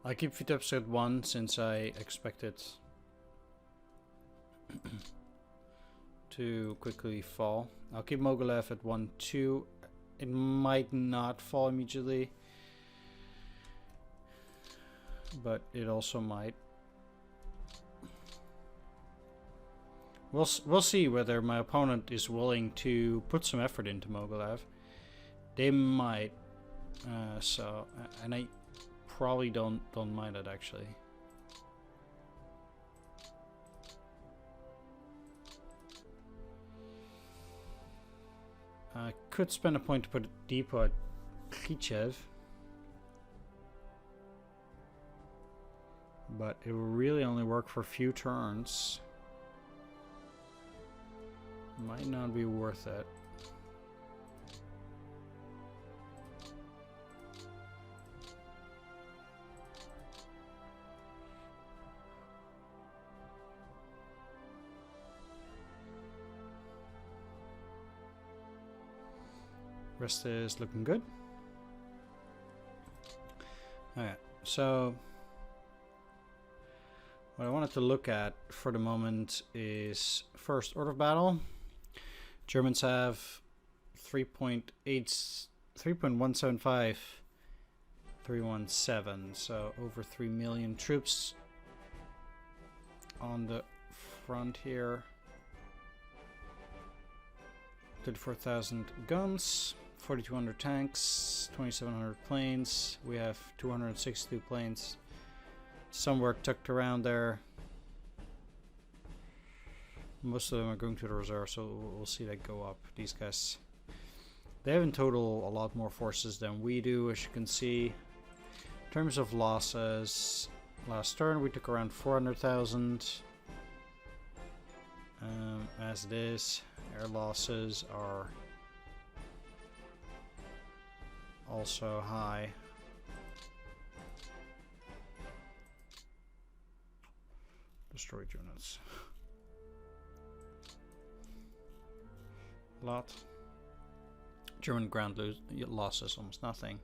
I'll keep Vitebsk at 1 since I expect it to quickly fall. I'll keep Mogilev at 1, 2. It might not fall immediately, but it also might. We'll see whether my opponent is willing to put some effort into Mogilev. They might. And I probably don't mind it actually. I could spend a point to put a depot at Khichev, but it will really only work for a few turns. Might not be worth it. Rest is looking good. Alright, so what I wanted to look at for the moment is first order of battle. Germans have 3.175, 317, so over 3 million troops on the front here. 34,000 guns, 4,200 tanks, 2,700 planes. We have 262 planes somewhere tucked around there. Most of them are going to the reserve, so we'll see that go up. These guys, they have in total a lot more forces than we do, as you can see. In terms of losses, last turn we took around 400,000. As it is, air losses are also high. Destroyed units. A lot. German ground losses, almost nothing.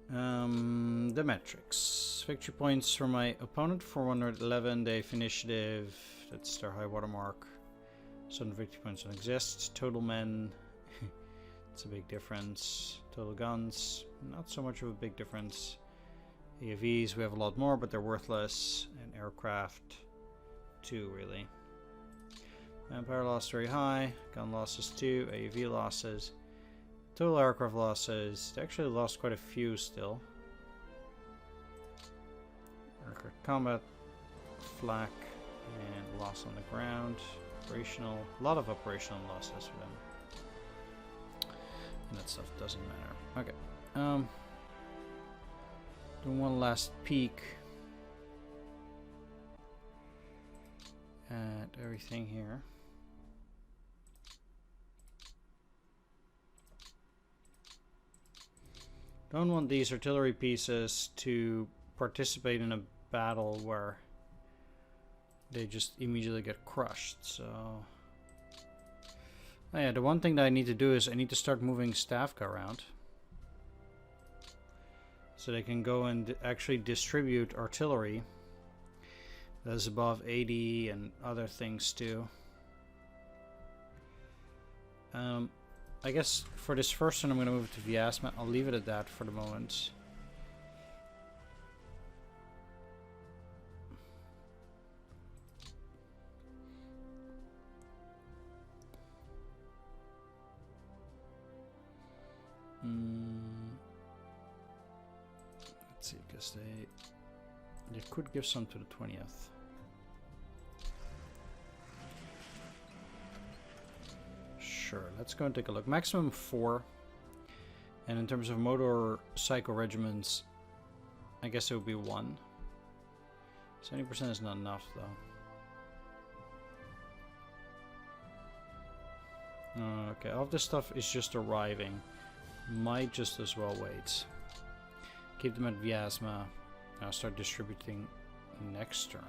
The metrics. Victory points for my opponent, 411. They have initiative. That's their high water mark. Some victory points don't exist. Total men. It's a big difference. Total guns. Not so much of a big difference. AAVs, we have a lot more, but they're worthless. And aircraft, 2 really. Manpower loss very high. Gun losses 2. AAV losses. Total aircraft losses. They actually lost quite a few still. Aircraft combat, flak, and loss on the ground. Operational, a lot of operational losses for them. And that stuff doesn't matter. Okay. Doing one last peek at everything here. Don't want these artillery pieces to participate in a battle where they just immediately get crushed. So, oh yeah, the one thing that I need to do is I need to start moving Stavka around so they can go and actually distribute artillery that's above 80 and other things too. I guess for this first one I'm going to move to Vyazma. I'll leave it at that for the moment. Let's see, because they could give some to the 20th. Sure, let's go and take a look. Maximum 4. And in terms of motorcycle regiments, I guess it would be 1. 70% is not enough, though. Okay, all of this stuff is just arriving. Might just as well wait. Keep them at Vyazma. I'll start distributing next turn.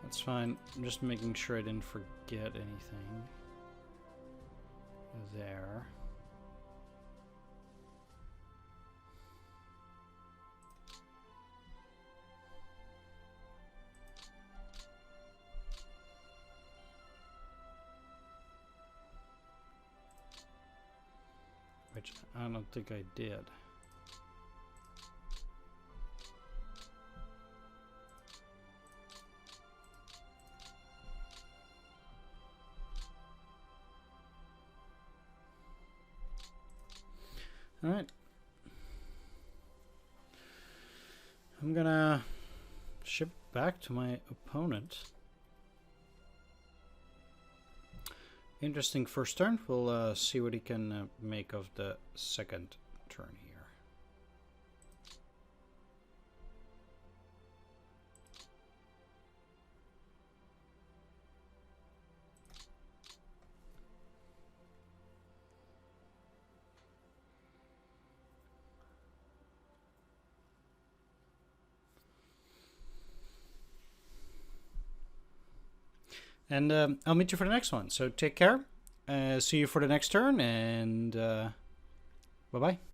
That's fine. I'm just making sure I didn't forget anything there. Which I don't think I did. All right. I'm gonna ship back to my opponent. Interesting first turn. We'll see what he can make of the second turn here. And I'll meet you for the next one. So take care. See you for the next turn, and bye-bye.